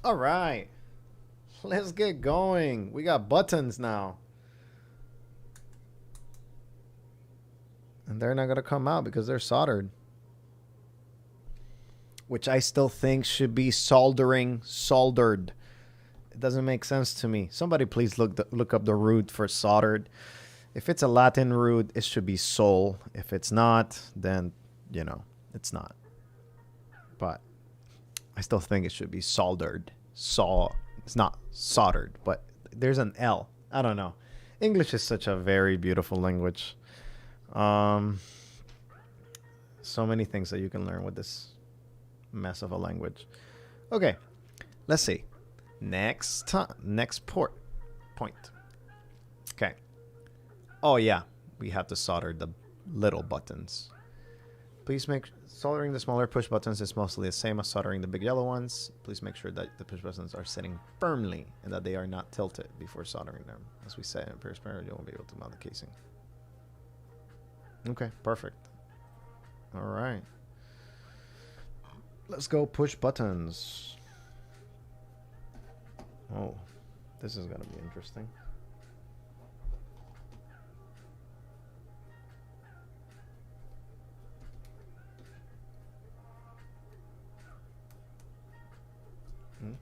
All right. Let's get going. We got buttons now. And they're not going to come out because they're soldered. Which I still think should be soldered. It doesn't make sense to me. Somebody please look up the root for soldered. If it's a Latin root, it should be sol. If it's not, then, you know, it's not. But I still think it should be soldered. It's not soldered, but there's an L. I don't know. English is such a very beautiful language. So many things that you can learn with this mess of a language. Okay, let's see. Next point. Okay. Oh yeah, we have to solder the little buttons. Please make soldering the smaller push buttons is mostly the same as soldering the big yellow ones. Please make sure that the push buttons are sitting firmly and that they are not tilted before soldering them. As we said in previous paragraph, you won't be able to mount the casing. Okay, perfect. All right. Let's go push buttons. Oh, this is gonna be interesting.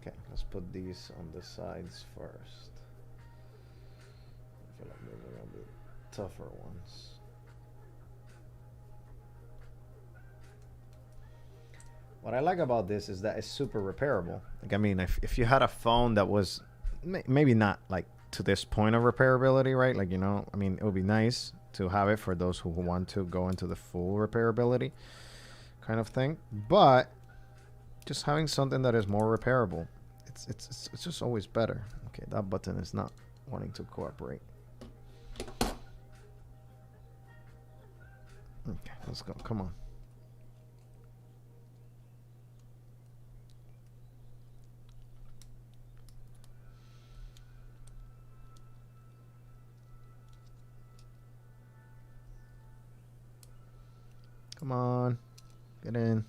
Okay, let's put these on the sides first. I feel like those are gonna be tougher ones. What I like about this is that it's super repairable. Like, I mean, if you had a phone that was maybe not like to this point of repairability, right? Like, you know, I mean, it would be nice to have it for those who want to go into the full repairability kind of thing. But just having something that is more repairable, it's just always better. Okay, that button is not wanting to cooperate. Okay, let's go. Come on. Come on, get in.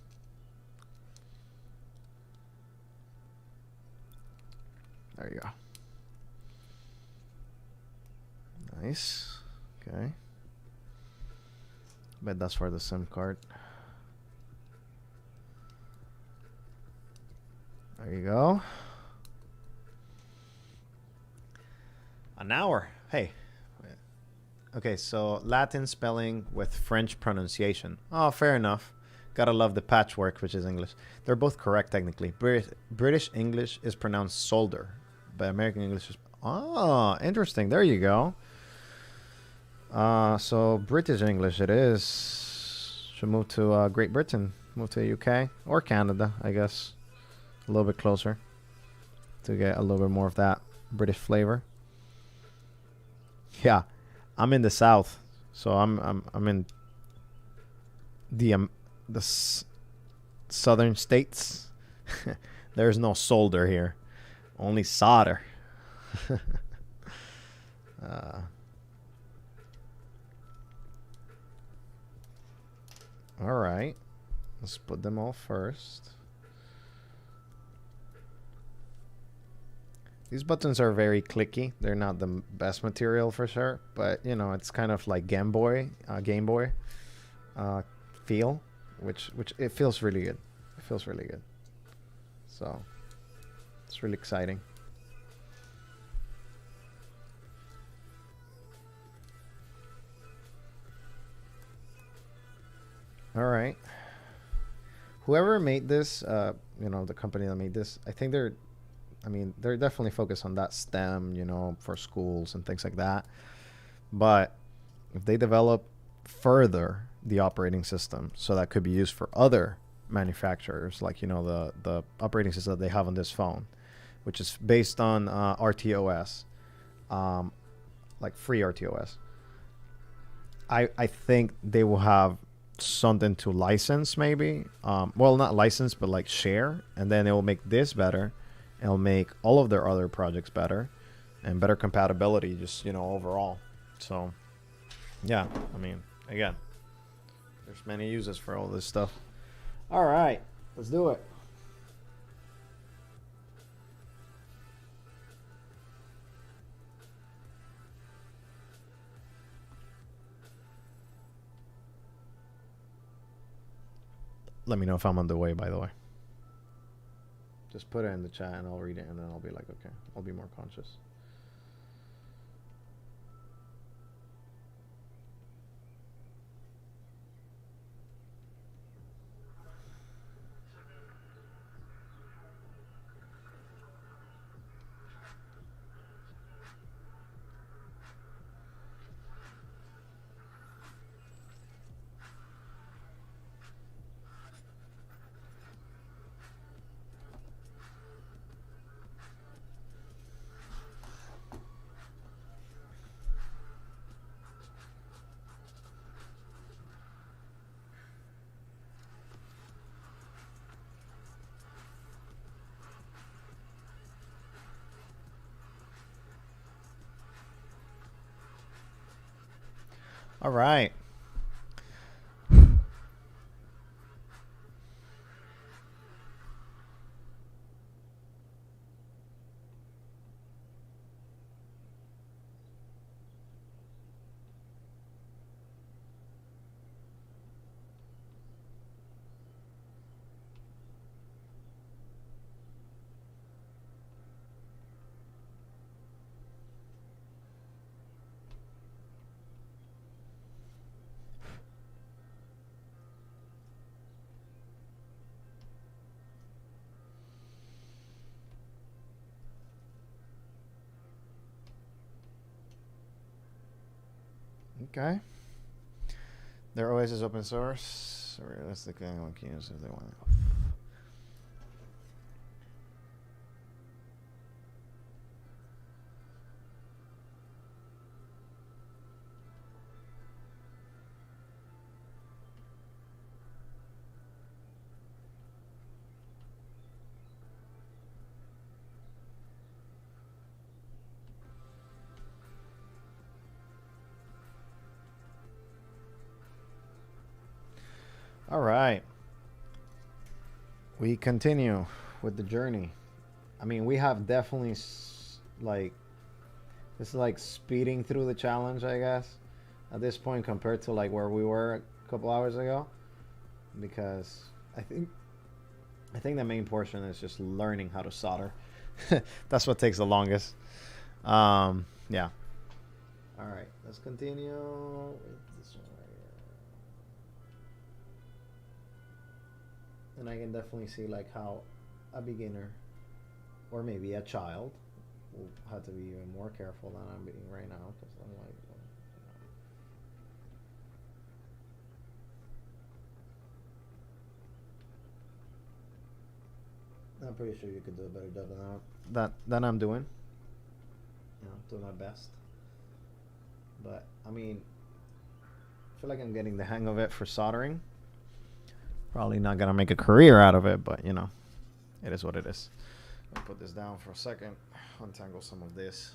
There you go. Nice. Okay. Bet that's for the SIM card. There you go. An hour. Hey. Okay, so Latin spelling with French pronunciation. Oh, fair enough. Gotta love the patchwork, which is English. They're both correct, technically. British English is pronounced solder, but American English is... Oh, interesting. There you go. So British English it is. Should move to Great Britain, move to the UK or Canada, I guess, a little bit closer to get a little bit more of that British flavor. Yeah, I'm in the South, so I'm in the southern states. There's no solder here, only solder. All right, let's put them all first. These buttons are very clicky. They're not the best material for sure, but you know, it's kind of like Game Boy feel, which it feels really good. It feels really good. So it's really exciting. All right. Whoever made this, you know, the company that made this, I think they're definitely focused on that STEM, you know, for schools and things like that. But if they develop further the operating system so that could be used for other manufacturers, like, you know, the operating system that they have on this phone, which is based on RTOS, like free RTOS, I think they will have something to license, maybe. Well, not license, but like share, and then it will make this better. It'll make all of their other projects better and better compatibility, just, you know, overall. So, yeah, I mean, again, there's many uses for all this stuff. All right, let's do it. Let me know if I'm on the way, by the way. Just put it in the chat and I'll read it, and then I'll be like, okay, I'll be more conscious. All right. Okay. Their OS is open source. So realistically, anyone can use it if they want it. All right. We continue with the journey. I mean, we have definitely like, this is like speeding through the challenge, I guess, at this point compared to like where we were a couple hours ago, because I think the main portion is just learning how to solder. That's what takes the longest. Yeah. All right, let's continue with this one right here. And I can definitely see like how a beginner or maybe a child will have to be even more careful than I'm being right now, because I'm like, I'm pretty sure you could do a better job than I'm doing. You know, doing my best. But I mean, I feel like I'm getting the hang of it for soldering. Probably not gonna make a career out of it, but you know, it is what it is. I'll put this down for a second. Untangle some of this.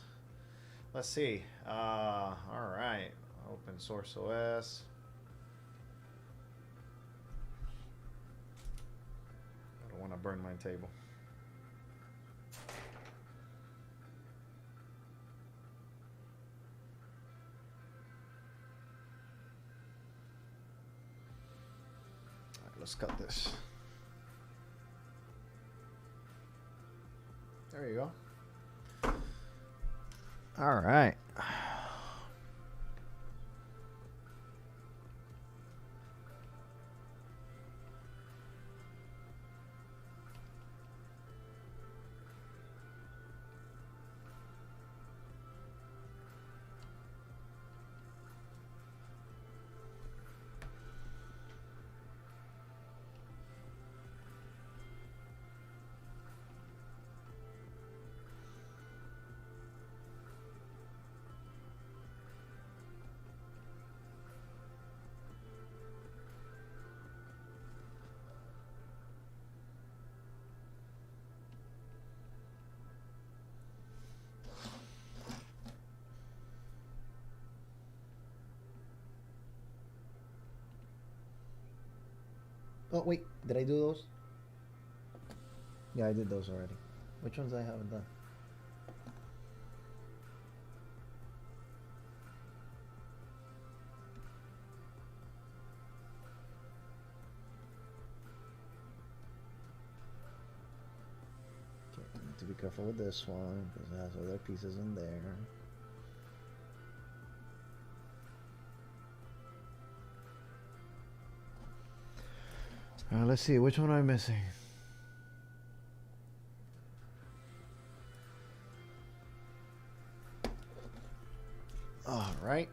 Let's see. All right. Open source OS. I don't want to burn my table. All right, let's cut this. There you go. All right. Oh, wait. Did I do those? Yeah, I did those already. Which ones I haven't done? Okay, I need to be careful with this one because it has other pieces in there. Let's see, which one am I missing? All right.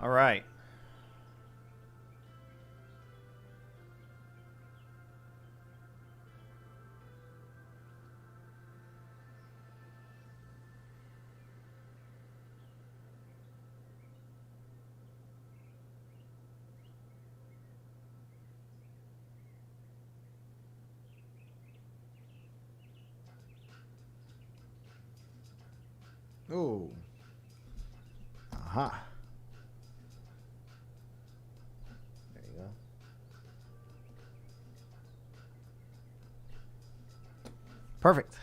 All right. Ooh. Aha. There you go. Perfect.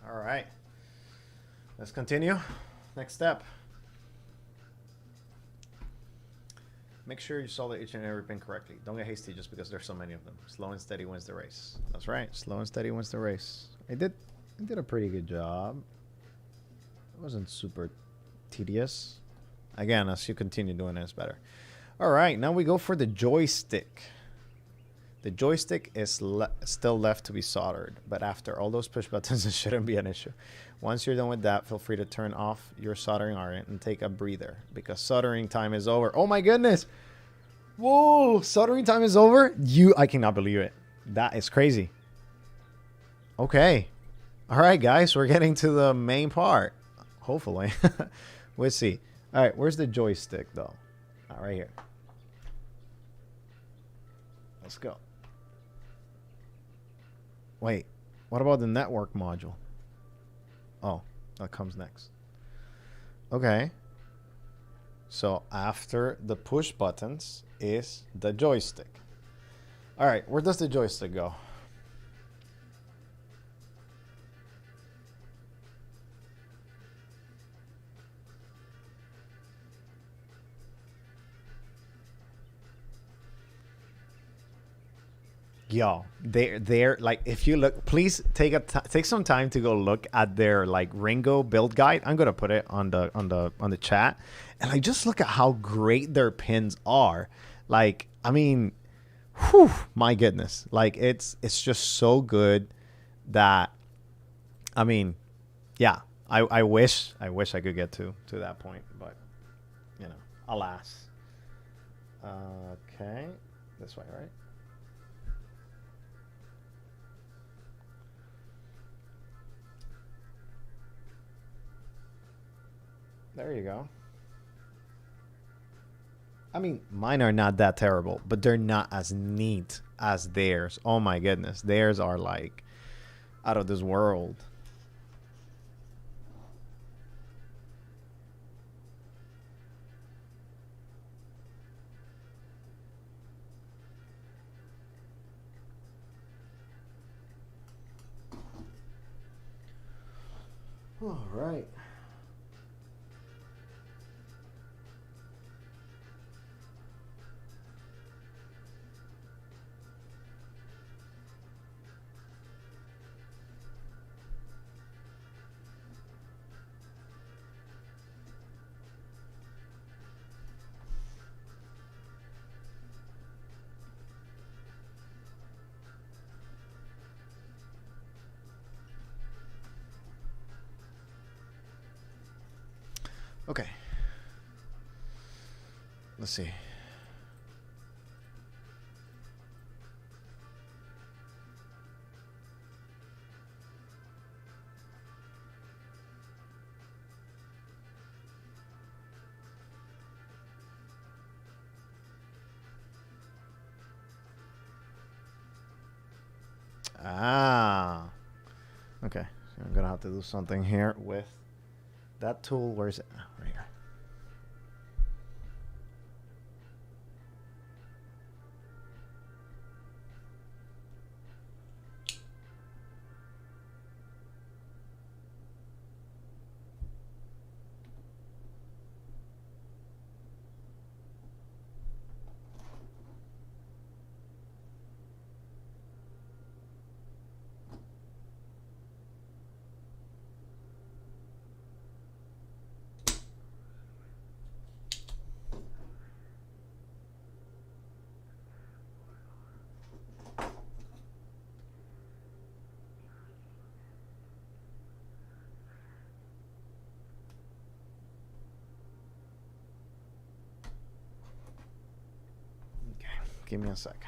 All right. Let's continue. Next step. Make sure you solder each and every pin correctly. Don't get hasty just because there's so many of them. Slow and steady wins the race. That's right. Slow and steady wins the race. I did a pretty good job. It wasn't super tedious. Again, as you continue doing it, it's better. All right, now we go for the joystick. The joystick is still left to be soldered, but after all those push buttons, it shouldn't be an issue. Once you're done with that, feel free to turn off your soldering iron and take a breather because soldering time is over. Oh my goodness. Whoa, soldering time is over? I cannot believe it. That is crazy. Okay. All right, guys, we're getting to the main part. Hopefully. We'll see. All right, where's the joystick, though? Right here. Let's go. Wait, what about the network module? Oh, that comes next. Okay. So after the push buttons is the joystick. All right, where does the joystick go? yo, they're like, if you look, please take some time to go look at their like Ringo build guide. I'm gonna put it on the chat, and like just look at how great their pins are. Like, I mean, whew, my goodness, like it's just so good that, I mean, yeah, I wish I could get to that point, but you know, alas. Okay, this way, right? There you go. I mean, mine are not that terrible, but they're not as neat as theirs. Oh my goodness, theirs are like out of this world. All right. Okay. Let's see. Ah. Okay. So I'm gonna have to do something here with that tool. Where's it? Right here. Give me a second.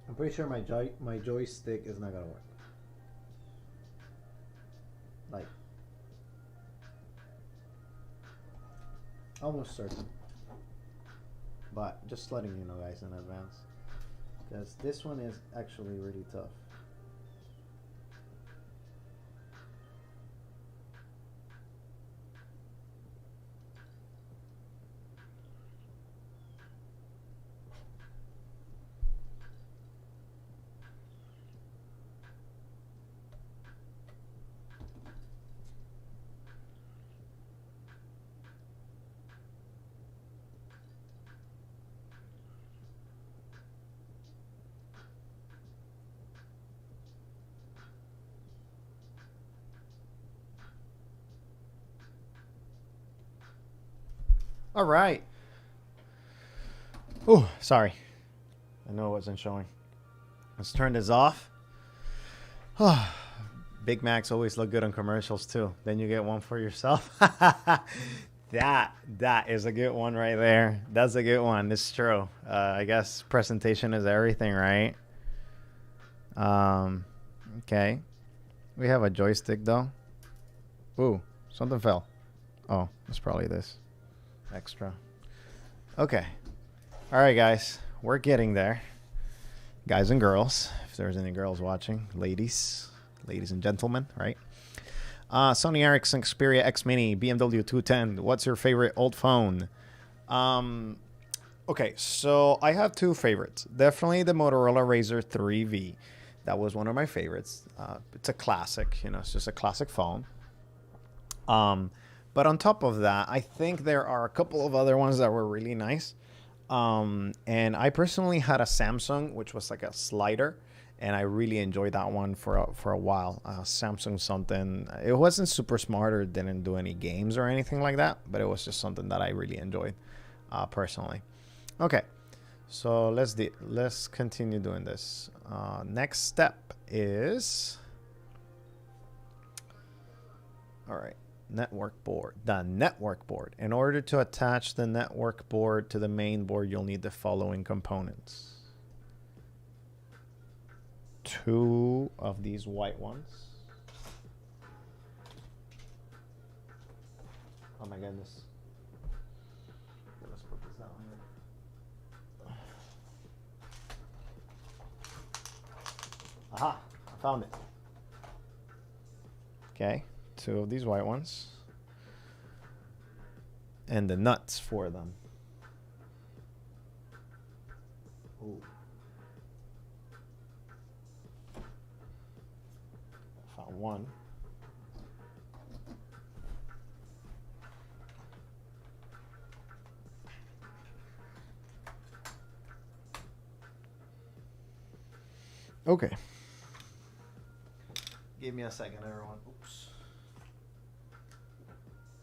I'm pretty sure my joystick is not gonna work. Like, almost certain. But just letting you know, guys, in advance, because this one is actually really tough. All right. Oh, sorry. I know it wasn't showing. Let's turn this off. Big Macs always look good on commercials too. Then you get one for yourself. That is a good one right there. That's a good one. It's true. I guess presentation is everything, right? Okay. We have a joystick though. Ooh, something fell. Oh, it's probably this extra. Okay. All right, guys. We're getting there. Guys and girls, if there's any girls watching, ladies and gentlemen, right? Sony Ericsson Xperia X Mini, BMW 210. What's your favorite old phone? Okay, so I have two favorites. Definitely the Motorola Razr 3V. That was one of my favorites. It's a classic, you know, it's just a classic phone. But on top of that, I think there are a couple of other ones that were really nice. And I personally had a Samsung, which was like a slider, and I really enjoyed that one for a while. Samsung something. It wasn't super smart or didn't do any games or anything like that, but it was just something that I really enjoyed personally. Okay, so let's continue doing this. Next step is, all right. Network board. The network board. In order to attach the network board to the main board, you'll need the following components. 2 of these white ones. Oh my goodness. Okay, let's put this down here. Aha! I found it. Okay. 2 of these white ones and the nuts for them. Ooh. Found one. Okay. Give me a second, everyone. Oops.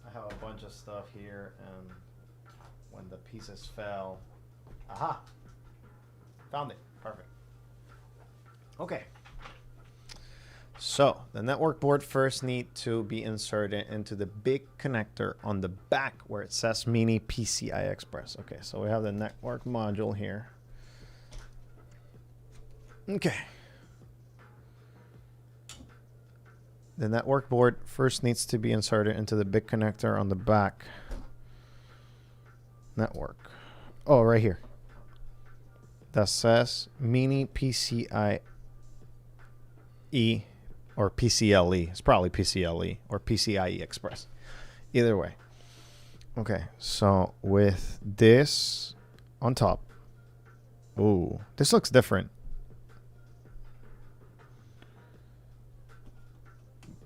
I have a bunch of stuff here, and when the pieces fell, aha, found it. Perfect. Okay. So the network board first need to be inserted into the big connector on the back where it says Mini PCI Express. Okay, so we have the network module here. Okay. The network board first needs to be inserted into the big connector on the back network. Oh, right here. That says Mini PCIe or PCLE. It's probably PCLE or PCIe Express. Either way. Okay, so with this on top. Ooh, this looks different.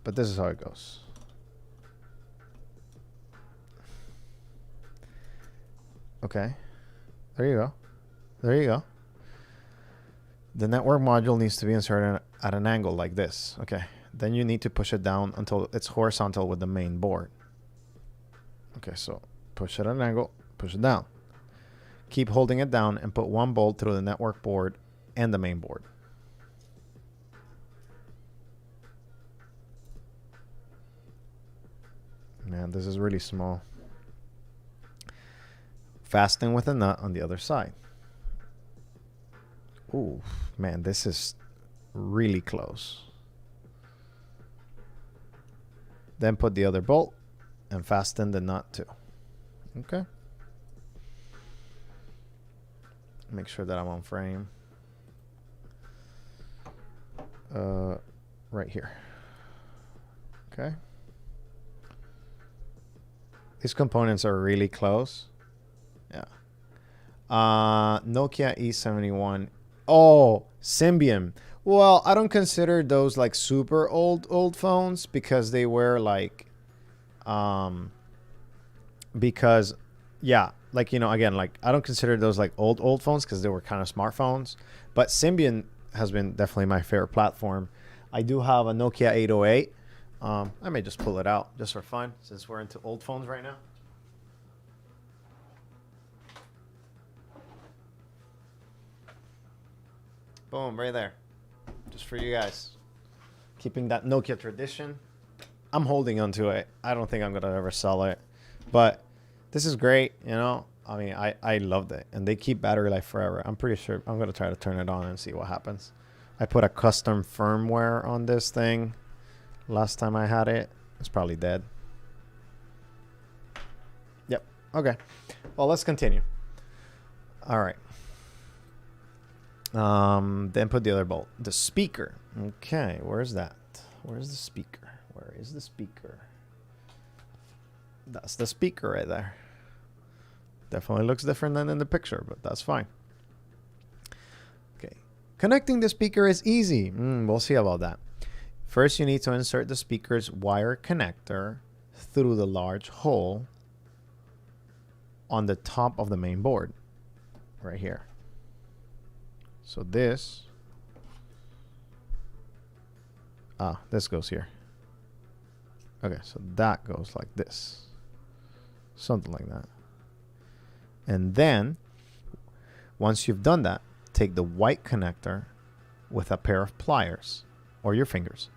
But this is how it goes. Okay. There you go. There you go. The network module needs to be inserted at an angle like this. Okay. Then you need to push it down until it's horizontal with the main board. Okay, so push it at an angle, push it down. Keep holding it down and put 1 bolt through the network board and the main board. Man, this is really small. Fasten with a nut on the other side. Ooh, man, this is really close. Then put the other bolt and fasten the nut too. Okay. Make sure that I'm on frame. Right here. Okay. These components are really close. Yeah. Nokia E71. Oh, Symbian. Well, I don't consider those like super old phones because they were like, because, yeah, like, you know, again, like I don't consider those like old phones because they were kind of smartphones. But Symbian has been definitely my favorite platform. I do have a Nokia 808. I may just pull it out just for fun since we're into old phones right now. Boom, right there. Just for you guys. Keeping that Nokia tradition. I'm holding on to it. I don't think I'm going to ever sell it. But this is great, you know. I mean, I loved it. And they keep battery life forever. I'm pretty sure I'm going to try to turn it on and see what happens. I put a custom firmware on this thing. Last time I had it, it's probably dead. Yep. Okay. Well, let's continue. All right. Then put the other bolt. The speaker. Okay, where's that? Where's the speaker? Where is the speaker? That's the speaker right there. Definitely looks different than in the picture, but that's fine. Okay. Connecting the speaker is easy. We'll see about that. First, you need to insert the speaker's wire connector through the large hole on the top of the main board. Right here. So this goes here. Okay, so that goes like this. Something like that. And then, once you've done that, take the white connector with a pair of pliers, or your fingers,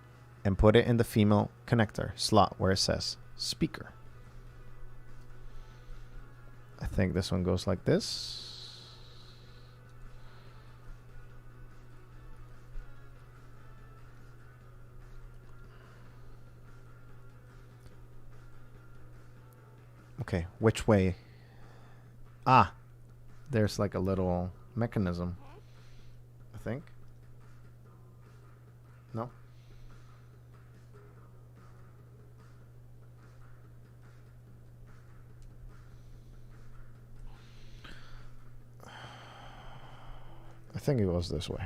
and put it in the female connector slot where it says speaker. I think this one goes like this. Okay, which way? Ah, there's like a little mechanism, I think. No? I think it goes this way.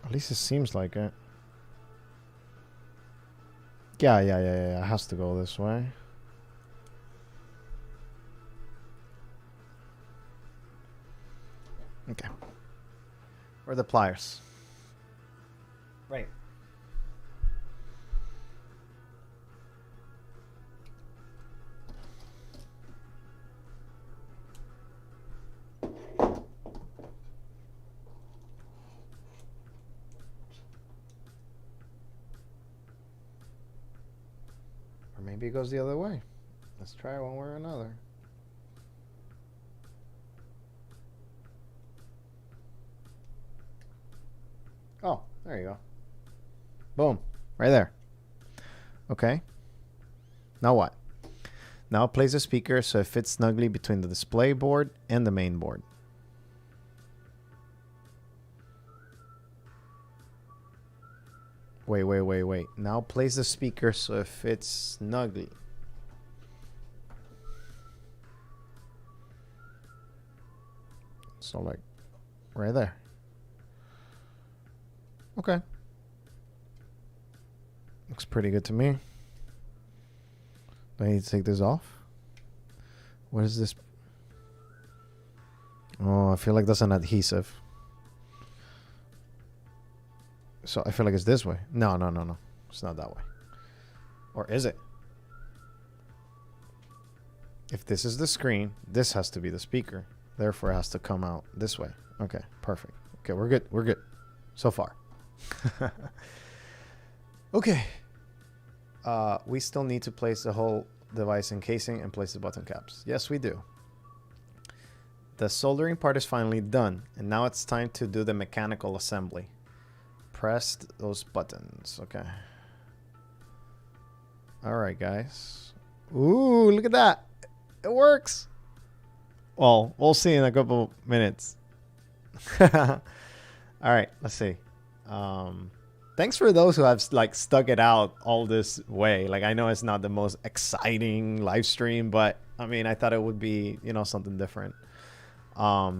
At least it seems like it. Yeah. It has to go this way. Okay. Where are the pliers? Right. Maybe it goes the other way. Let's try one way or another. Oh, there you go. Boom. Right there. Okay. Now what? Now place the speaker so it fits snugly between the display board and the main board. Wait. Now place the speaker so it fits snugly. So like right there. Okay. Looks pretty good to me. Do I need to take this off? What is this? Oh, I feel like that's an adhesive. So I feel like it's this way. No. It's not that way. Or is it? If this is the screen, this has to be the speaker. Therefore, it has to come out this way. Okay, perfect. Okay, we're good. We're good. So far. Okay. We still need to place the whole device in casing and place the button caps. Yes, we do. The soldering part is finally done. And now it's time to do the mechanical assembly. Press those buttons. Okay. All right, guys. Ooh, look at that. It works. Well, we'll see in a couple minutes. All right, let's see. Thanks for those who have like stuck it out all this way. Like, I know it's not the most exciting live stream, but I mean, I thought it would be, you know, something different. I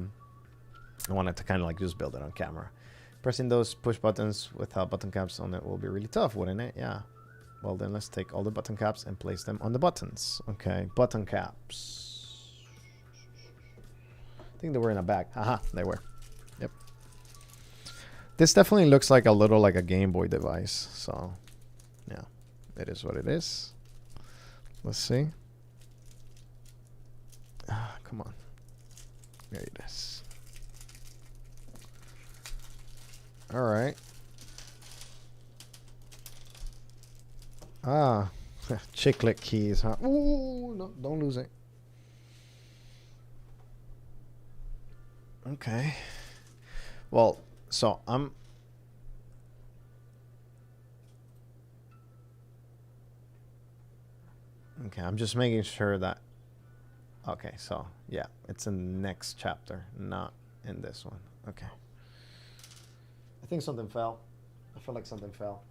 wanted to kind of like just build it on camera. Pressing those push buttons without button caps on it will be really tough, wouldn't it? Yeah. Well, then let's take all the button caps and place them on the buttons. Okay, button caps. I think they were in a bag. Haha, they were. Yep. This definitely looks like a little like a Game Boy device. So, yeah, it is what it is. Let's see. Come on. There it is. All right. Ah, chiclet keys, huh? Ooh, no, don't lose it. Okay. Well, so I'm... Okay, I'm just making sure that... Okay, so, yeah, it's in the next chapter, not in this one. Okay. I think something fell. I feel like something fell.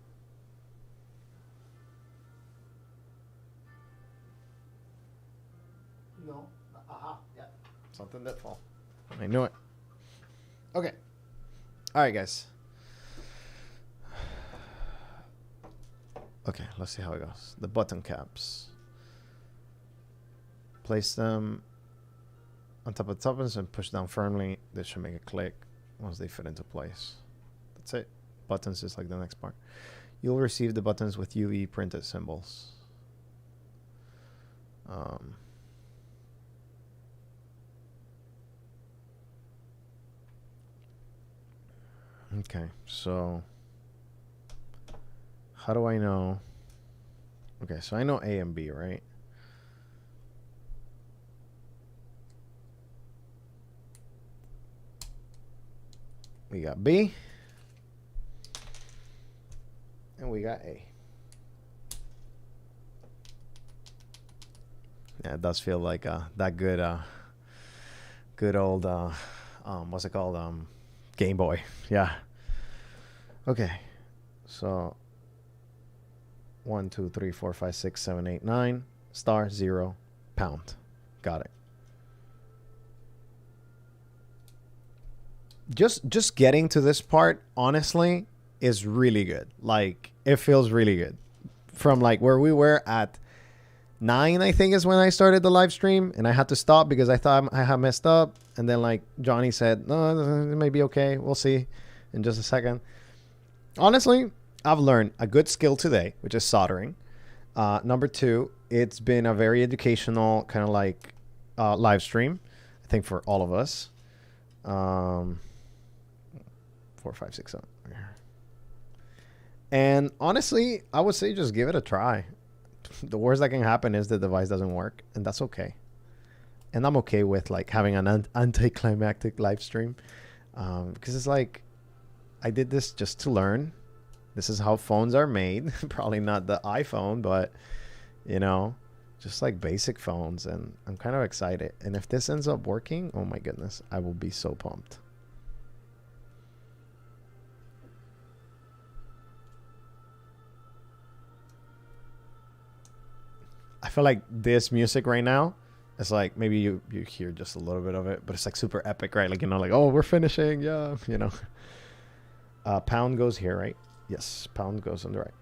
No. Aha, yeah. Something did fall. I knew it. Okay. All right, guys. Okay, let's see how it goes. The button caps. Place them on top of the buttons and push down firmly. This should make a click once they fit into place. That's it. Buttons is like the next part. You'll receive the buttons with UE printed symbols. Okay, so how do I know? Okay, so I know A and B, right? We got B. And we got A. Yeah, it does feel like that good good old what's it called? Game Boy. Yeah. Okay. So 1, 2, 3, 4, 5, 6, 7, 8, 9 star 0 pound. Got it. Just getting to this part, honestly, is really good. Like, it feels really good. From like where we were at 9, I think is when I started the live stream, and I had to stop because I thought I had messed up. And then like Johnny said, no, it may be okay. We'll see in just a second. Honestly, I've learned a good skill today, which is soldering. Number 2, it's been a very educational kind of like live stream, I think, for all of us. 4, 5, 6, 7. And honestly, I would say just give it a try. The worst that can happen is the device doesn't work, and that's okay. And I'm okay with like having an anticlimactic live stream, because it's like I did this just to learn. This is how phones are made. Probably not the iPhone, but you know, just like basic phones. And I'm kind of excited. And if this ends up working, oh my goodness, I will be so pumped. I feel like this music right now, it's like maybe you hear just a little bit of it, but it's like super epic, right? Like, you know, like, oh, we're finishing, yeah, you know. Pound goes here, right? Yes, pound goes on the right.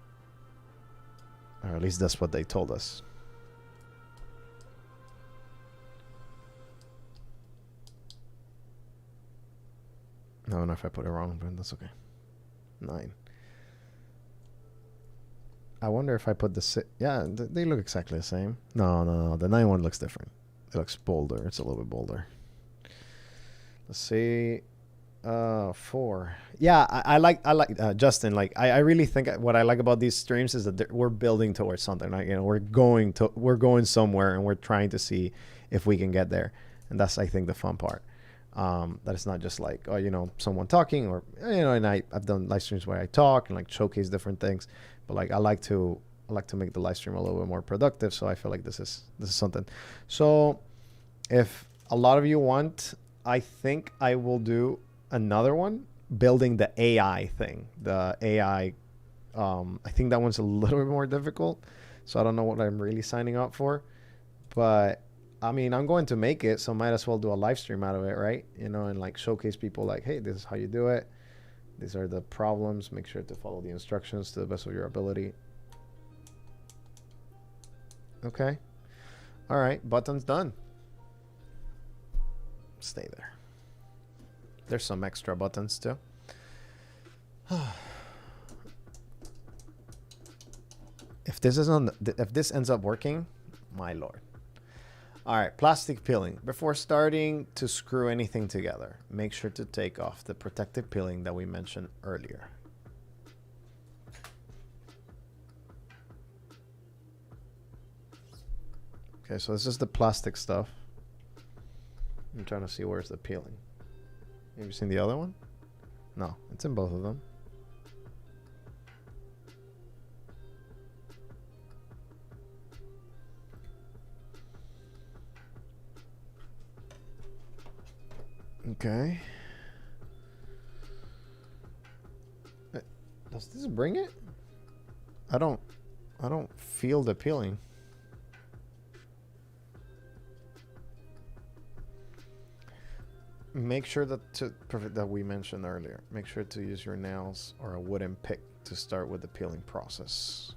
Or at least that's what they told us. I don't know if I put it wrong, but that's okay. 9. I wonder if I put the... Yeah, they look exactly the same. No. The 9 one looks different. It looks bolder. It's a little bit bolder. Let's see. 4. Yeah, I like Justin. Like, I really think what I like about these streams is that we're building towards something. Like, you know, we're going somewhere, and we're trying to see if we can get there. And that's, I think, the fun part. That it's not just like, oh, you know, someone talking, or, you know, and I've done live streams where I talk and like showcase different things. But like I like to make the live stream a little bit more productive, so I feel like this is something. So if a lot of you want, I think I will do another one building the AI thing. The AI, I think that one's a little bit more difficult, so I don't know what I'm really signing up for. But I mean, I'm going to make it, so might as well do a live stream out of it, right? You know, and like showcase people like, hey, this is how you do it. These are the problems. Make sure to follow the instructions to the best of your ability. Okay. All right. Buttons done. Stay there. There's some extra buttons too. If this ends up working, my lord. All right, plastic peeling. Before starting to screw anything together, make sure to take off the protective peeling that we mentioned earlier. Okay, so this is the plastic stuff. I'm trying to see where's the peeling. Have you seen the other one? No, it's in both of them. Okay. Does this bring it? I don't feel the peeling. Make sure that that we mentioned earlier. Make sure to use your nails or a wooden pick to start with the peeling process.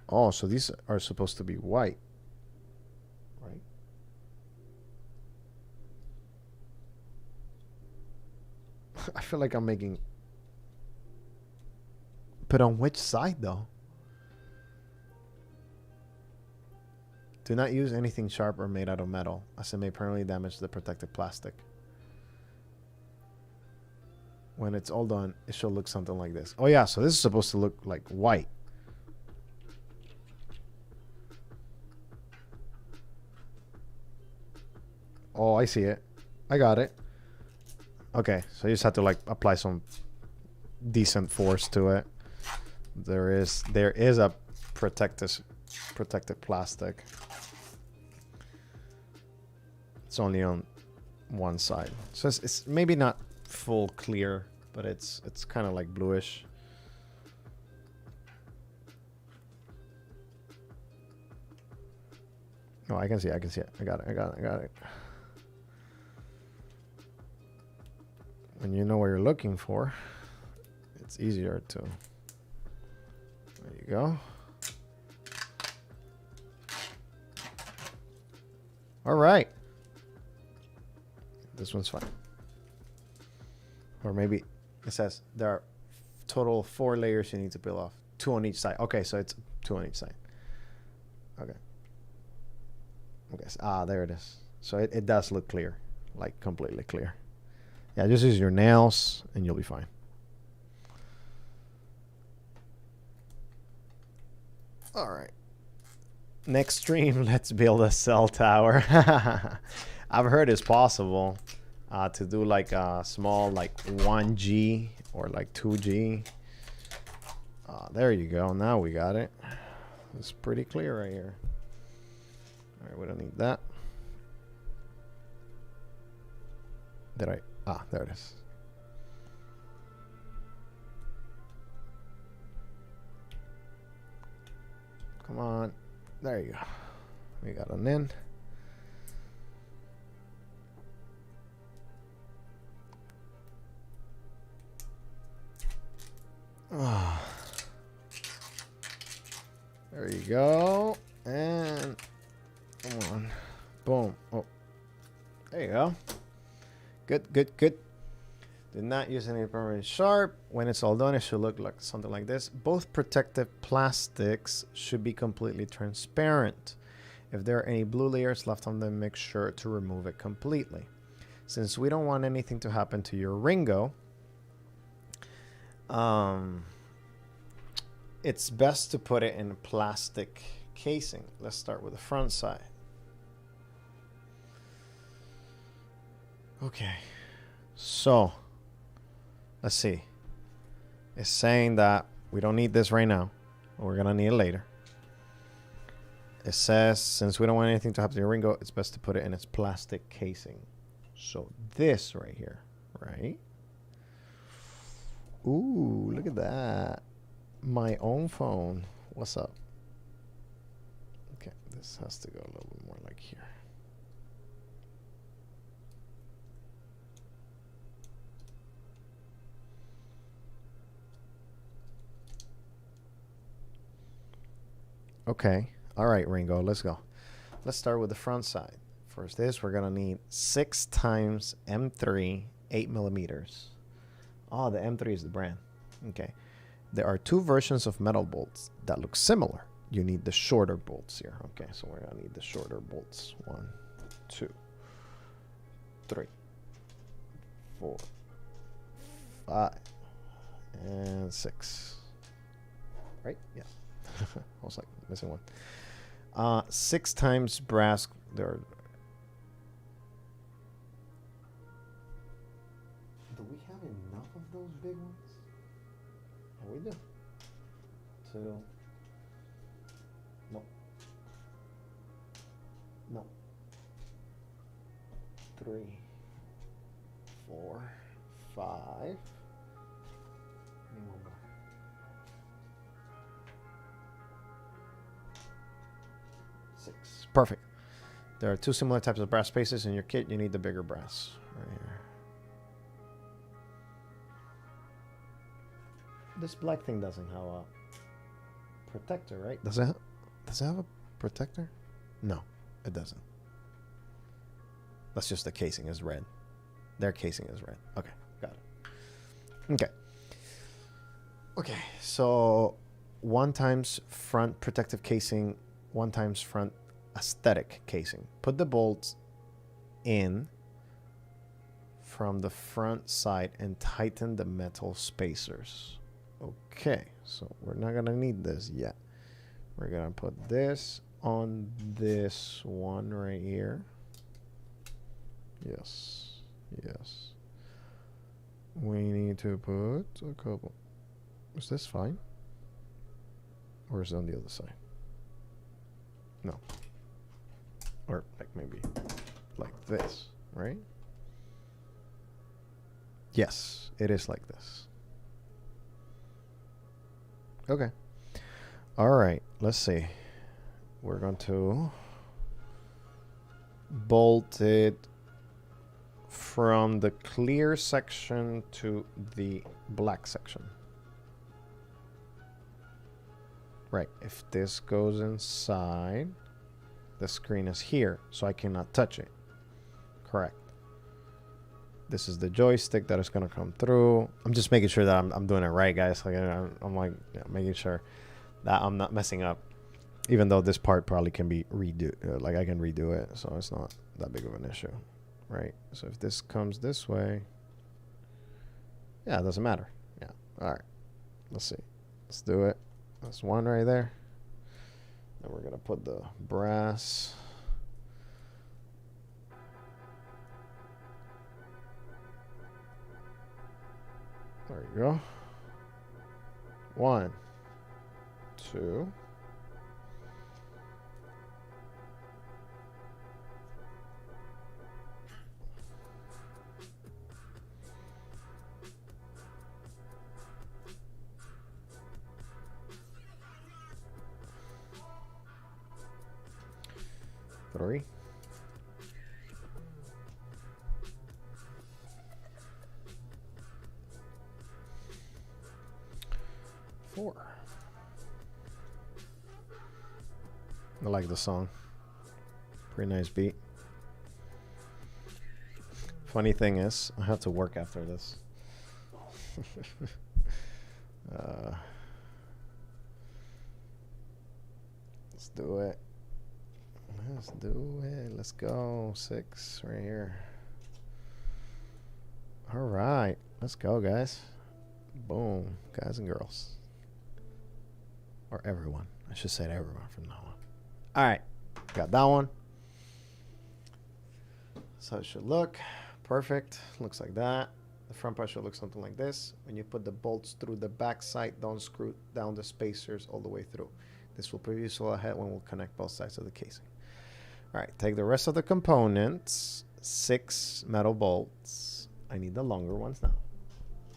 Oh, so these are supposed to be white, right? I feel like I'm making... But on which side, though? Do not use anything sharp or made out of metal, as it may permanently damage the protective plastic. When it's all done, it should look something like this. Oh yeah, so this is supposed to look like white. Oh, I see it. I got it. Okay, so you just have to like apply some decent force to it. There is a protective plastic. It's only on one side, so it's maybe not full clear, but it's kind of like bluish. Oh, I can see it. I got it. When you know what you're looking for, it's easier to... There you go. All right. This one's fine. Or maybe it says there are total 4 layers you need to peel off. 2 on each side. Okay, so it's 2 on each side. Okay. Okay. There it is. So it does look clear. Like completely clear. Yeah, just use your nails and you'll be fine. All right. Next stream, let's build a cell tower. I've heard it's possible to do like a small like 1G or like 2G. There you go. Now we got it. It's pretty clear right here. All right, we don't need that. Did I? There it is. Come on. There you go. We got an end. There you go. And come on. Boom. Oh, there you go. Good. Did not use any permanent sharp. When it's all done, it should look like something like this. Both protective plastics should be completely transparent. If there are any blue layers left on them, make sure to remove it completely. Since we don't want anything to happen to your Ringo, it's best to put it in a plastic casing. Let's start with the front side. Okay, so let's see. It's saying that we don't need this right now, but we're gonna need it later. It says since we don't want anything to happen to your Ringo, it's best to put it in its plastic casing. So this right here, right? Ooh, look at that. My own phone. What's up? Okay, this has to go a little bit more like here. Okay. All right, Ringo, let's go. Let's start with the front side. First this, we're going to need 6 times M3, 8 millimeters. The M3 is the brand. Okay. There are 2 versions of metal bolts that look similar. you need the shorter bolts here. Okay, so we're gonna need the shorter bolts. 1, 2, 3, 4, 5, and 6. Right? Yeah. I was like missing one. 6 times brass. There. Do we have enough of those big ones? Oh, we do. 2. No. No. 3, 4, 5. Need one more. 6. Perfect. There are 2 similar types of brass spaces in your kit. You need the bigger brass right here. This black thing doesn't have a protector, right? Does it have a protector? No, it doesn't. That's just the casing is red. Their casing is red. Okay, got it. Okay. Okay, so 1 times front protective casing, 1 times front aesthetic casing. Put the bolts in from the front side and tighten the metal spacers. Okay, so we're not gonna need this yet. We're gonna put this on this one right here. Yes, yes. We need to put a couple. Is this fine? Or is it on the other side? No. Or like maybe like this, right? Yes, it is like this. Okay. All right, let's see. We're going to bolt it from the clear section to the black section. Right, if this goes inside, the screen is here, so I cannot touch it. Correct. This is the joystick that is going to come through. I'm just making sure that I'm doing it right, guys. Like I'm like making sure that I'm not messing up, even though this part probably can be like I can redo it, so it's not that big of an issue, right? So if this comes this way, yeah, it doesn't matter. Yeah. All right. Let's see. Let's do it. That's one right there. Then we're gonna put the brass. There you go. 1, 2. Three. 4. I like the song. Pretty nice beat. Funny thing is, I have to work after this. Let's do it. Let's do it. Let's go. 6 right here. All right. Let's go, guys. Boom. Guys and girls. Or everyone. I should say everyone from now on. All right. Got that one. So it should look perfect. Looks like that. The front part should look something like this. When you put the bolts through the back side, don't screw down the spacers all the way through. This will preview so ahead when we'll connect both sides of the casing. All right, take the rest of the components, 6 metal bolts. I need the longer ones now.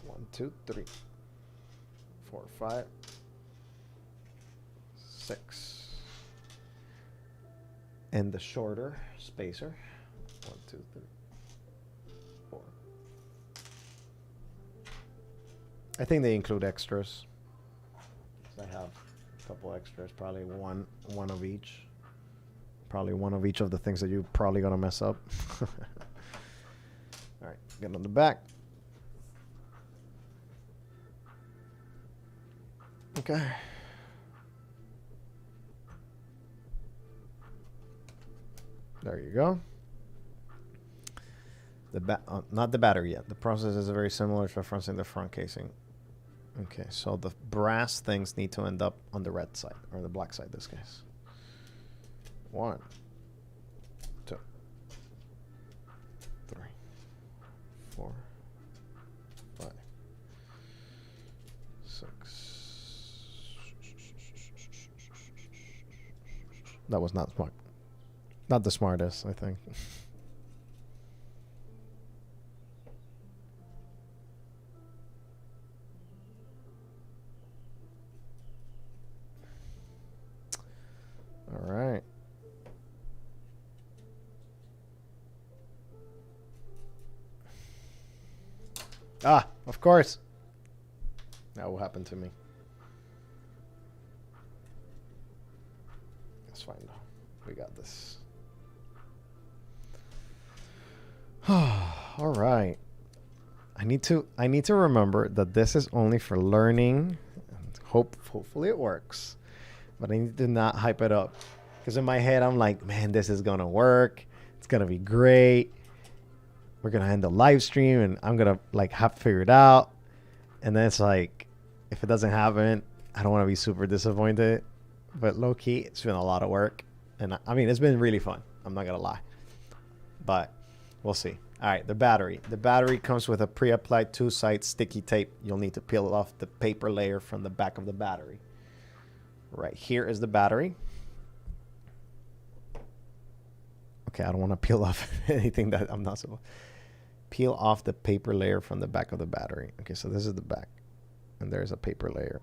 1, 2, 3, 4, 5, 6. And the shorter spacer. 1, 2, 3, 4. I think they include extras. I have a couple extras, probably one of each. Probably one of each of the things that you're probably gonna mess up. All right, get on the back. Okay. There you go. Not the battery yet. The process is very similar to referencing the front casing. Okay, so the brass things need to end up on the red side, or the black side, this case. 1, 2, 3, 4, 5, 6. That was not smart. Not the smartest, I think. All right. Ah, of course. That will happen to me. That's fine though. We got this. All right. I need to remember that this is only for learning. Hopefully it works. But I need to not hype it up. Because in my head, I'm like, man, this is going to work. It's going to be great. We're going to end the live stream and I'm going to like have figured out. And then it's like, if it doesn't happen, I don't want to be super disappointed. But low key, it's been a lot of work. And I mean, it's been really fun. I'm not going to lie. But we'll see. All right, the battery. The battery comes with a pre-applied 2-side sticky tape. You'll need to peel off the paper layer from the back of the battery. Right here is the battery. Okay, I don't want to peel off anything that I'm not supposed to. Peel off the paper layer from the back of the battery. Okay, so this is the back. And there's a paper layer.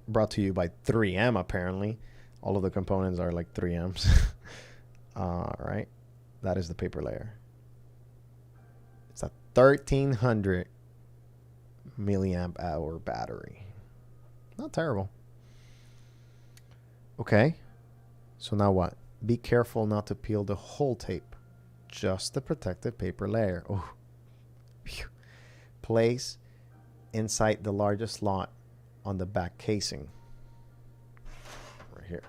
Brought to you by 3M, apparently. All of the components are like 3Ms. All right. That is the paper layer. It's a 1300 milliamp hour battery. Not terrible. Okay. So now what? Be careful not to peel the whole tape. Just the protective paper layer. Oh. Phew. Place inside the largest slot on the back casing. Right here.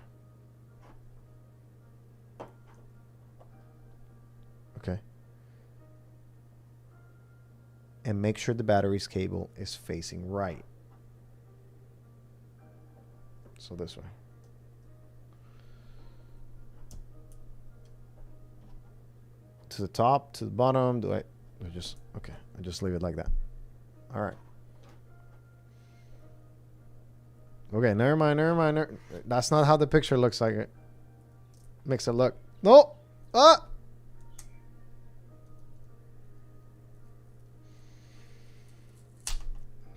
Okay. And make sure the battery's cable is facing right. So this way. To the top, to the bottom. Do I just, okay. I just leave it like that. All right. Okay, never mind. That's not how the picture looks like it. Makes it look. No! Ah!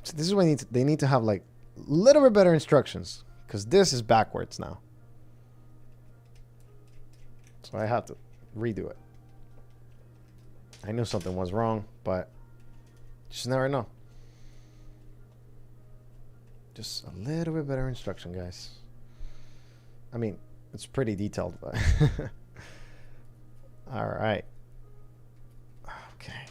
So this is when they need to have like a little bit better instructions. Because this is backwards now. So I have to redo it. I knew something was wrong, but just never know. Just a little bit better instruction, guys. I mean, it's pretty detailed, but all right. Okay.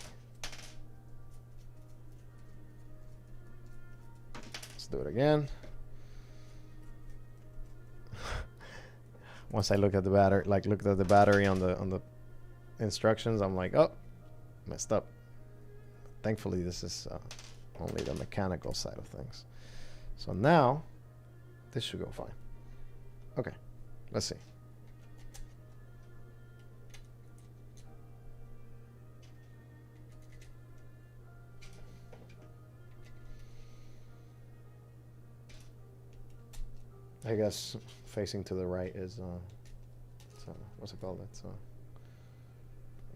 Let's do it again. Once I look at the battery, looked at the battery on the instructions, I'm like, oh, messed up. Thankfully, this is only the mechanical side of things. So now, this should go fine. Okay, let's see. I guess facing to the right is, so what's it called? That's,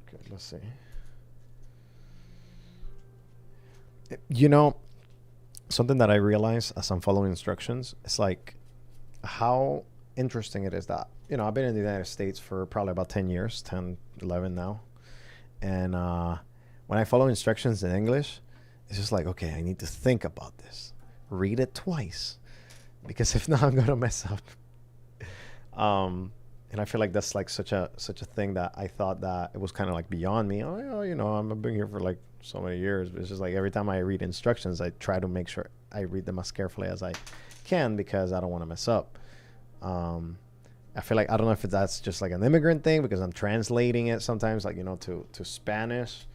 okay, let's see. You know, something that I realize as I'm following instructions, it's like how interesting it is that, you know, I've been in the United States for probably about 10 years, 10, 11 now. And when I follow instructions in English, it's just like, okay, I need to think about this. Read it twice. Because if not, I'm going to mess up. And I feel like that's like such a thing that I thought that it was kind of like beyond me. Oh, you know, I've been here for like so many years. But it's just like every time I read instructions, I try to make sure I read them as carefully as I can because I don't want to mess up. I feel like, I don't know if that's just like an immigrant thing because I'm translating it sometimes, like, you know, to Spanish,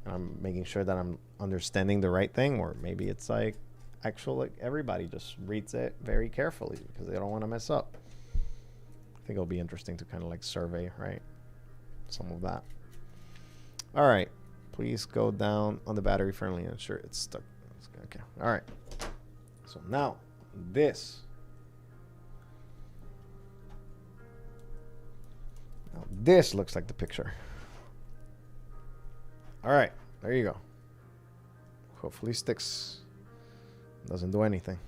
and I'm making sure that I'm understanding the right thing, or maybe it's like actual, like, everybody just reads it very carefully because they don't want to mess up. I think it'll be interesting to kind of like survey, right, some of that. All right, please go down on the battery friendly and ensure it's stuck. Okay, all right. So now this. Now this looks like the picture. All right, there you go. Hopefully sticks. Doesn't do anything.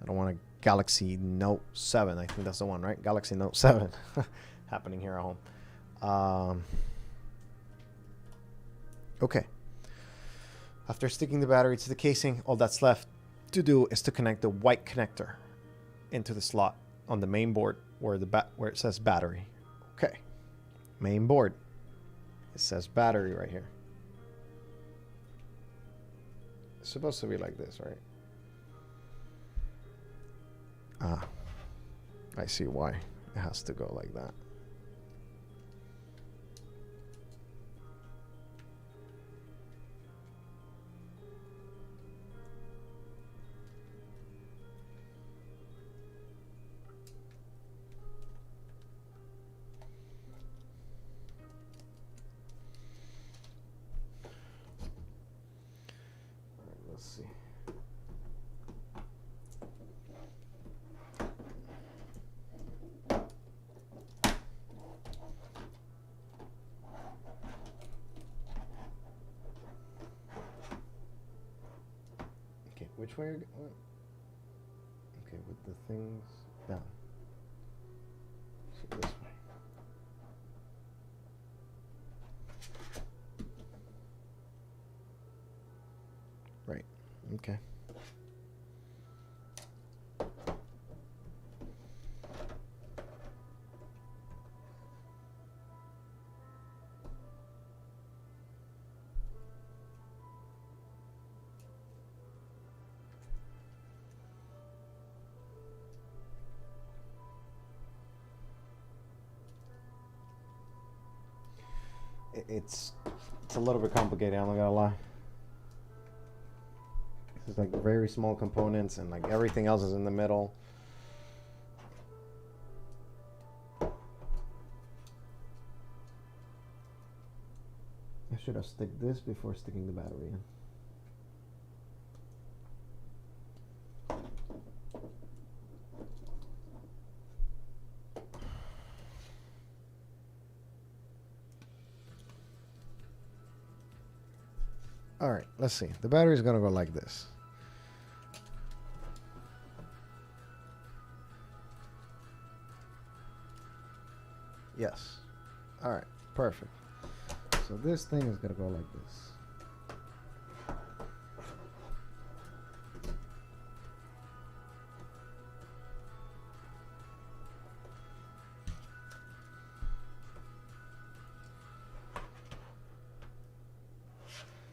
I don't want a Galaxy Note 7. I think that's the one, right? Galaxy Note 7 happening here at home. Okay. After sticking the battery to the casing, all that's left to do is to connect the white connector into the slot on the main board where it says battery. Okay. Main board. It says battery right here. It's supposed to be like this, right? Ah. I see why it has to go like that. Which way? Okay, with the things down. So this way. Right. Okay. It's a little bit complicated, I'm not gonna lie. It's like very small components and like everything else is in the middle. I should have stick this before sticking the battery in. All right, let's see. The battery is going to go like this. Yes. All right, perfect. So this thing is going to go like this.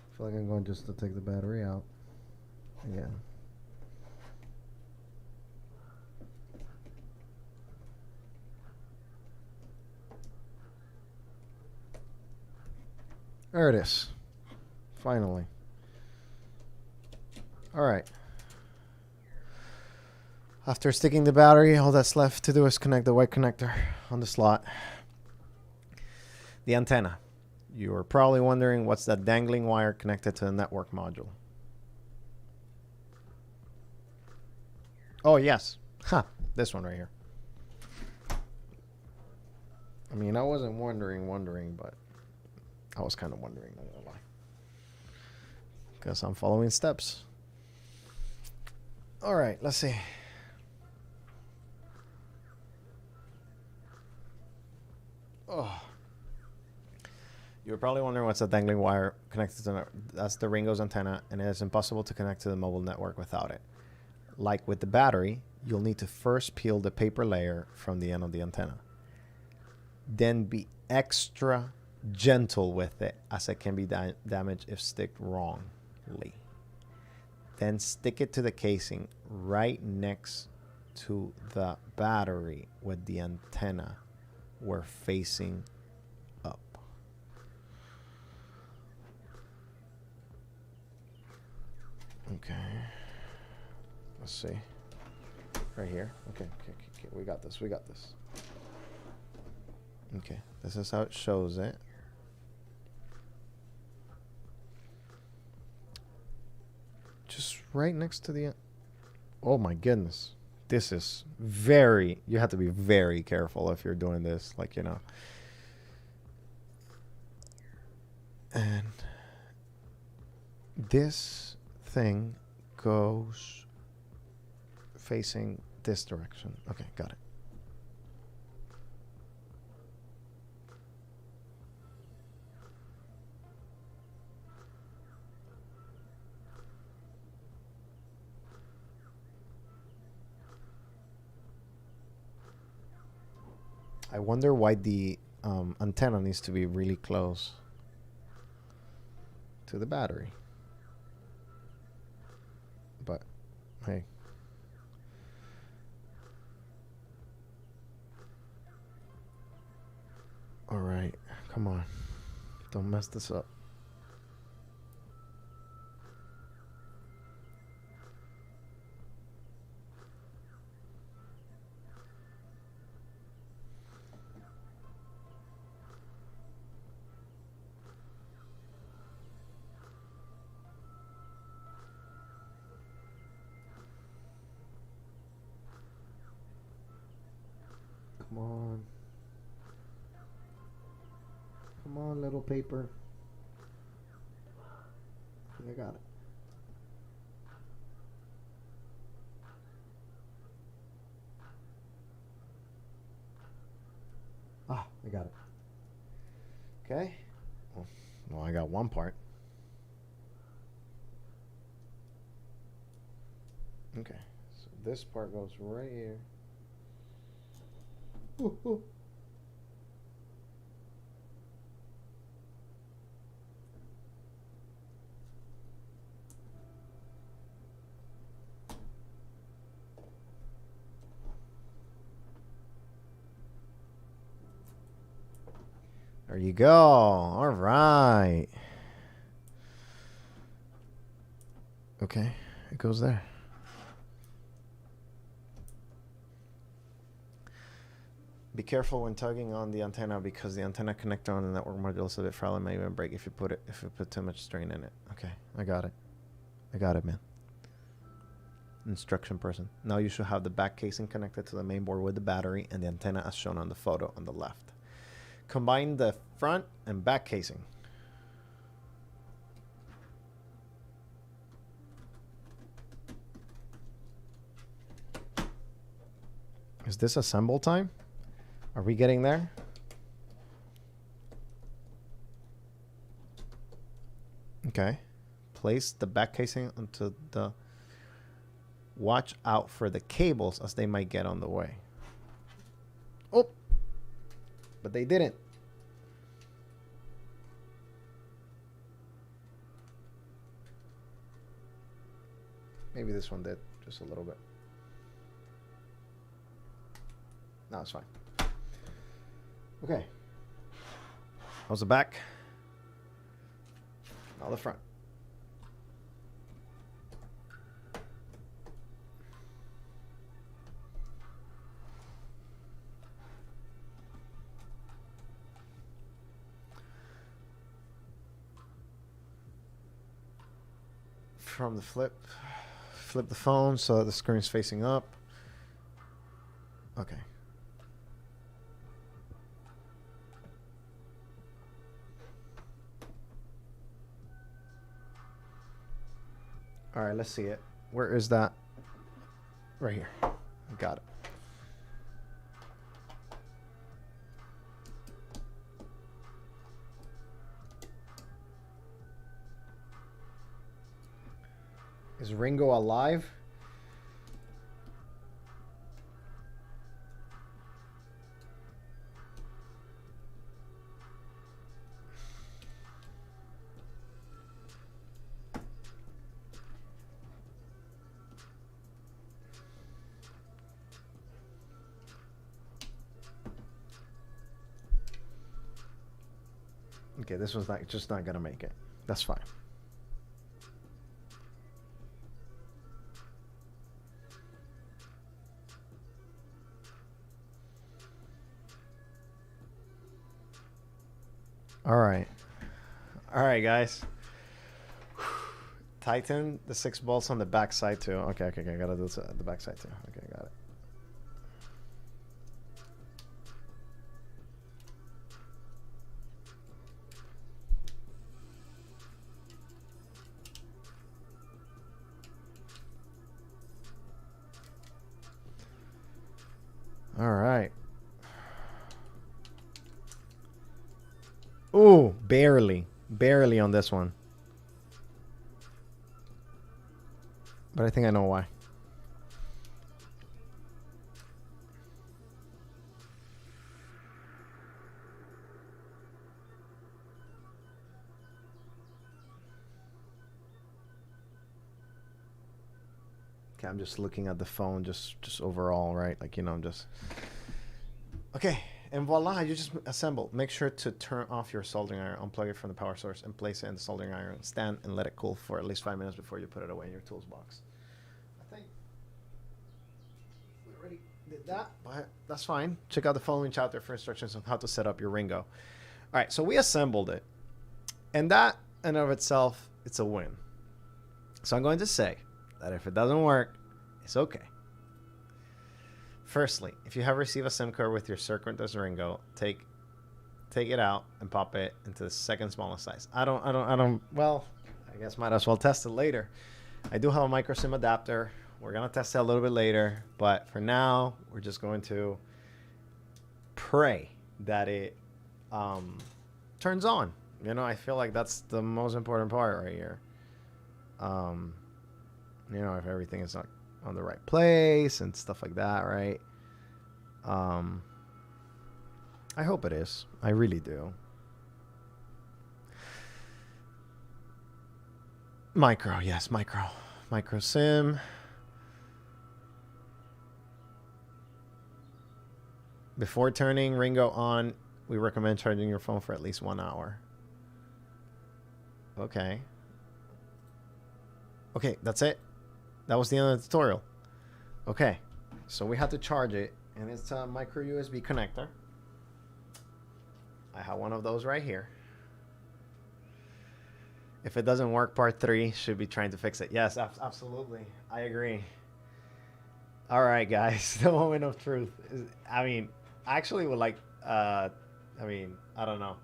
I feel like I'm going just to take the battery out again. There it is. Finally. All right. After sticking the battery, all that's left to do is connect the white connector on the slot. The antenna. You are probably wondering what's that dangling wire connected to the network module. Oh, yes. Huh. This one right here. I mean, I wasn't wondering, but I was kind of wondering, not gonna lie. Because I'm following steps. All right, let's see. Oh. You're probably wondering what's a dangling wire connected to. That's the Ringo's antenna, and it is impossible to connect to the mobile network without it. Like with the battery, you'll need to first peel the paper layer from the end of the antenna. Then be extra gentle with it, as it can be damaged if sticked wrongly. Then stick it to the casing right next to the battery with the antenna. We're facing up. Okay. Let's see. Right here. Okay. We got this. Okay. This is how it shows it. Just right next to the... Oh my goodness. This is very... You have to be very careful if you're doing this. Like, you know. And this thing goes facing this direction. Okay, got it. I wonder why the antenna needs to be really close to the battery. But, hey. All right, come on. Don't mess this up. Come on. Come on, little paper. I got it. Ah, I got it. Okay. Well, I got one part. Okay. So this part goes right here. Ooh, ooh. There you go. All right. Okay, it goes there. Be careful when tugging on the antenna because the antenna connector on the network module is a bit fragile and may even break if you put too much strain in it. Okay, I got it. I got it, man. Instruction person. Now you should have the back casing connected to the main board with the battery and the antenna as shown on the photo on the left. Combine the front and back casing. Is this assemble time? Are we getting there? Okay. Place the back casing onto the... Watch out for the cables as they might get on the way. Oh! But they didn't. Maybe this one did, just a little bit. No, it's fine. Okay. How's the back? Now the front. From the flip the phone so that the screen's facing up. Okay. All right, let's see it. Where is that? Right here. Got it. Is Ringo alive? Okay, this one's not just not gonna make it. That's fine. All right. All right, guys. Tighten the 6 bolts on the back side too. Okay, I gotta do this at the back side too. Okay, got it. All right. Ooh, barely on this one. But I think I know why. Okay, I'm just looking at the phone, just overall, right? Like, you know, I'm just... Okay, and voila, you just assemble. Make sure to turn off your soldering iron, unplug it from the power source, and place it in the soldering iron stand and let it cool for at least 5 minutes before you put it away in your tools box. I think we already did that, but that's fine. Check out the following chapter for instructions on how to set up your Ringo. All right, so we assembled it, and that in and of itself, it's a win. So I'm going to say that if it doesn't work, it's okay. Firstly, if you have received a SIM card with your Circuitmess Ringo, take it out and pop it into the second smallest size. Well, I guess might as well test it later. I do have a micro SIM adapter. We're gonna test it a little bit later, but for now, we're just going to pray that it turns on. You know, I feel like that's the most important part right here. You know, if everything is not on the right place and stuff like that, right? I hope it is. I really do. Micro, yes, micro SIM. Before turning Ringo on, we recommend charging your phone for at least 1 hour. Okay. Okay, that's it. That was the end of the tutorial. Okay, so we had to charge it, and it's a micro USB connector. I have one of those right here. If it doesn't work, part 3 should be trying to fix it. Yes, absolutely. I agree. All right, guys, the moment of truth. I mean, I actually would like, I don't know,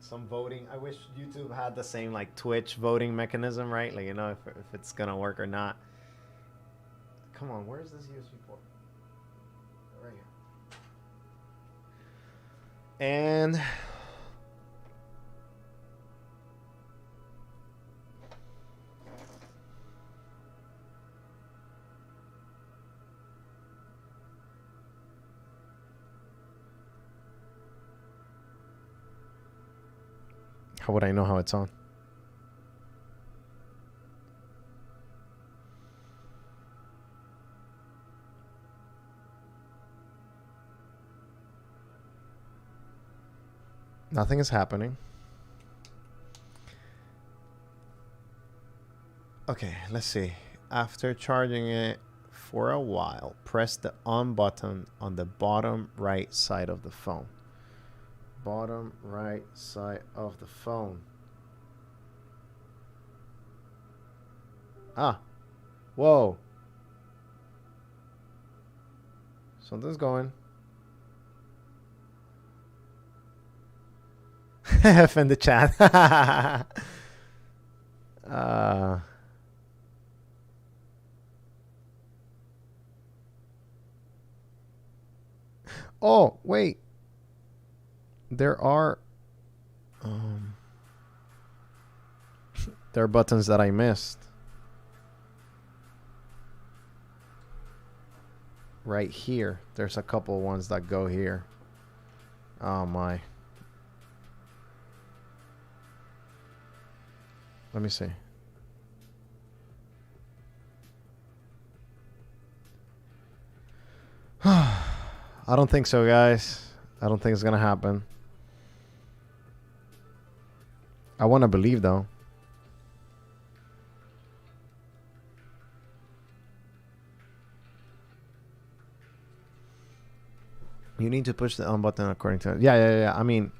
some voting. I wish YouTube had the same like Twitch voting mechanism, right? Like, you know, if it's gonna work or not. Come on, where's this USB port? Right here. And how would I know how it's on? Nothing is happening. Okay, let's see. After charging it for a while, press the on button on the bottom right side of the phone. Bottom right side of the phone. Ah. Whoa. Something's going. F in the chat. Oh, wait. There are buttons that I missed. Right here. There's a couple ones that go here. Oh my. Let me see. I don't think so, guys. I don't think it's gonna happen. I want to believe though. You need to push the on button according to... Yeah. I mean...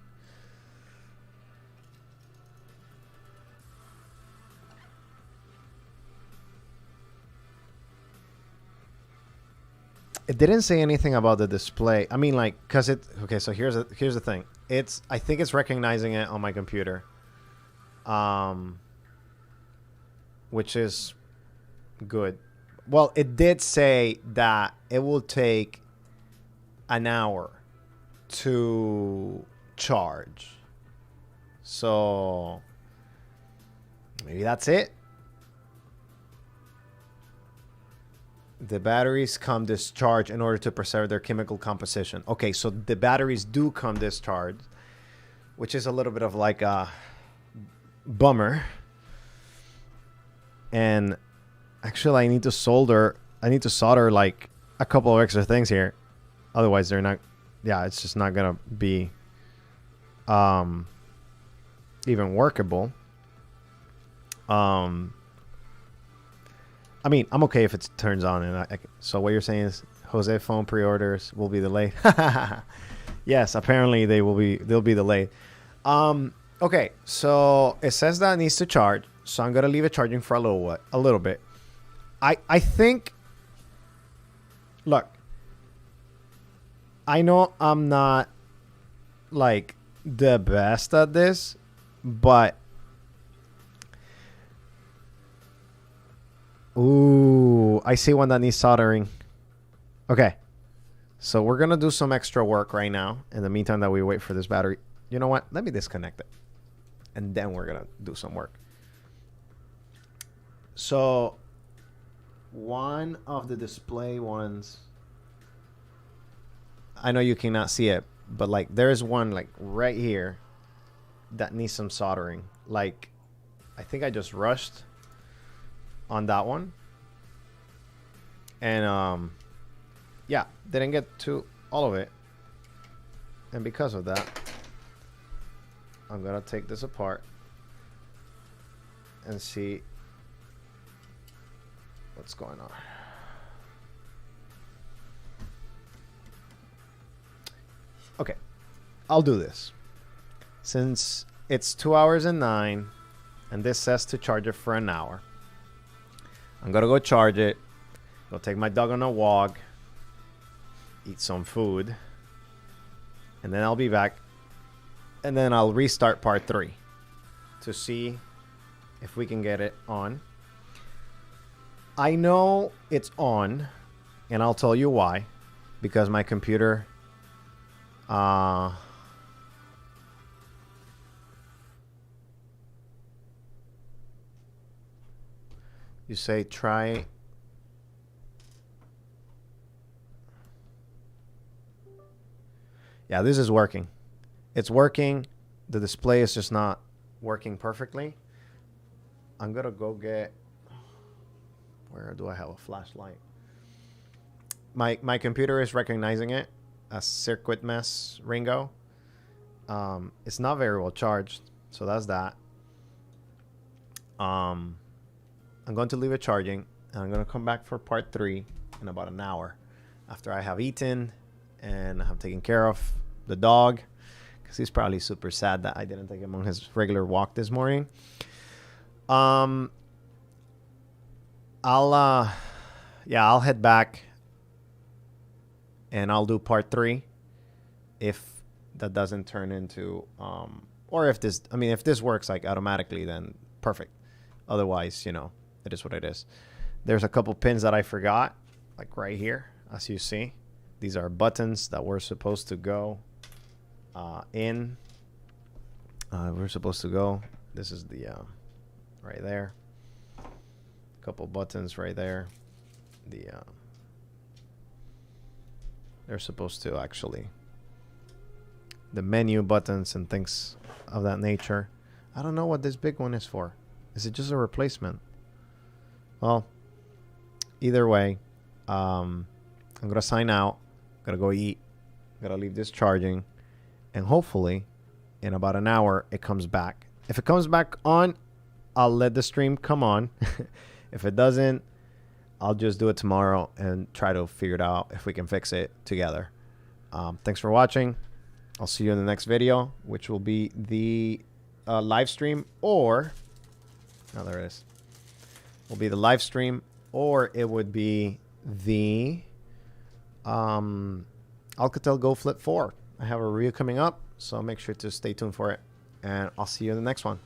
It didn't say anything about the display. I mean, like, because it... Okay, so here's the thing. It's... I think it's recognizing it on my computer. Which is good. Well, it did say that it will take an hour to charge. So maybe that's it. The batteries come discharged in order to preserve their chemical composition. Okay, so the batteries do come discharged, which is a little bit of like a bummer. And actually I need to solder like a couple of extra things here. Otherwise they're not, yeah, it's just not gonna be even workable. I mean, I'm okay if it turns on. And so what you're saying is Jose phone pre-orders will be delayed. Yes, apparently they'll be delayed. Okay, so it says that it needs to charge, so I'm gonna leave it charging for a little bit. I think, look, I know I'm not like the best at this, but ooh, I see one that needs soldering. Okay, so we're gonna do some extra work right now in the meantime that we wait for this battery. You know what? Let me disconnect it, and then we're gonna do some work. So one of the display ones, I know you cannot see it, but like there's one like right here that needs some soldering. Like I think I just rushed on that one, and yeah, didn't get to all of it, and because of that I'm gonna take this apart and see what's going on. Okay, I'll do this. Since it's 2 hours and 9, and this says to charge it for an hour, I'm gonna go charge it, go take my dog on a walk, eat some food, and then I'll be back, and then I'll restart part 3 to see if we can get it on. I know it's on, and I'll tell you why. Because my computer you say try. Yeah, this is working. It's working. The display is just not working perfectly. I'm gonna go get, where do I have a flashlight? My computer is recognizing it as Circuitmess Ringo. It's not very well charged, so that's that. I'm going to leave it charging, and I'm going to come back for part 3 in about an hour after I have eaten and I have taken care of the dog, because he's probably super sad that I didn't take him on his regular walk this morning. I'll head back and I'll do part 3 if that doesn't turn into or if this works like automatically, then perfect. Otherwise, you know, it is what it is. There's a couple pins that I forgot, like right here, as you see. These are buttons that were supposed to go in. We're supposed to go. This is the right there. Couple buttons right there. They're supposed to actually, the menu buttons and things of that nature. I don't know what this big one is for. Is it just a replacement? Well, either way, I'm gonna sign out, gonna go eat, gonna leave this charging, and hopefully in about an hour it comes back If it comes back on, I'll let the stream come on. If it doesn't, I'll just do it tomorrow and try to figure it out if we can fix it together. Thanks for watching. I'll see you in the next video, which will be the live stream, or there it is. Will be the live stream, or it would be the Alcatel Go Flip 4. I have a review coming up, so make sure to stay tuned for it, and I'll see you in the next one.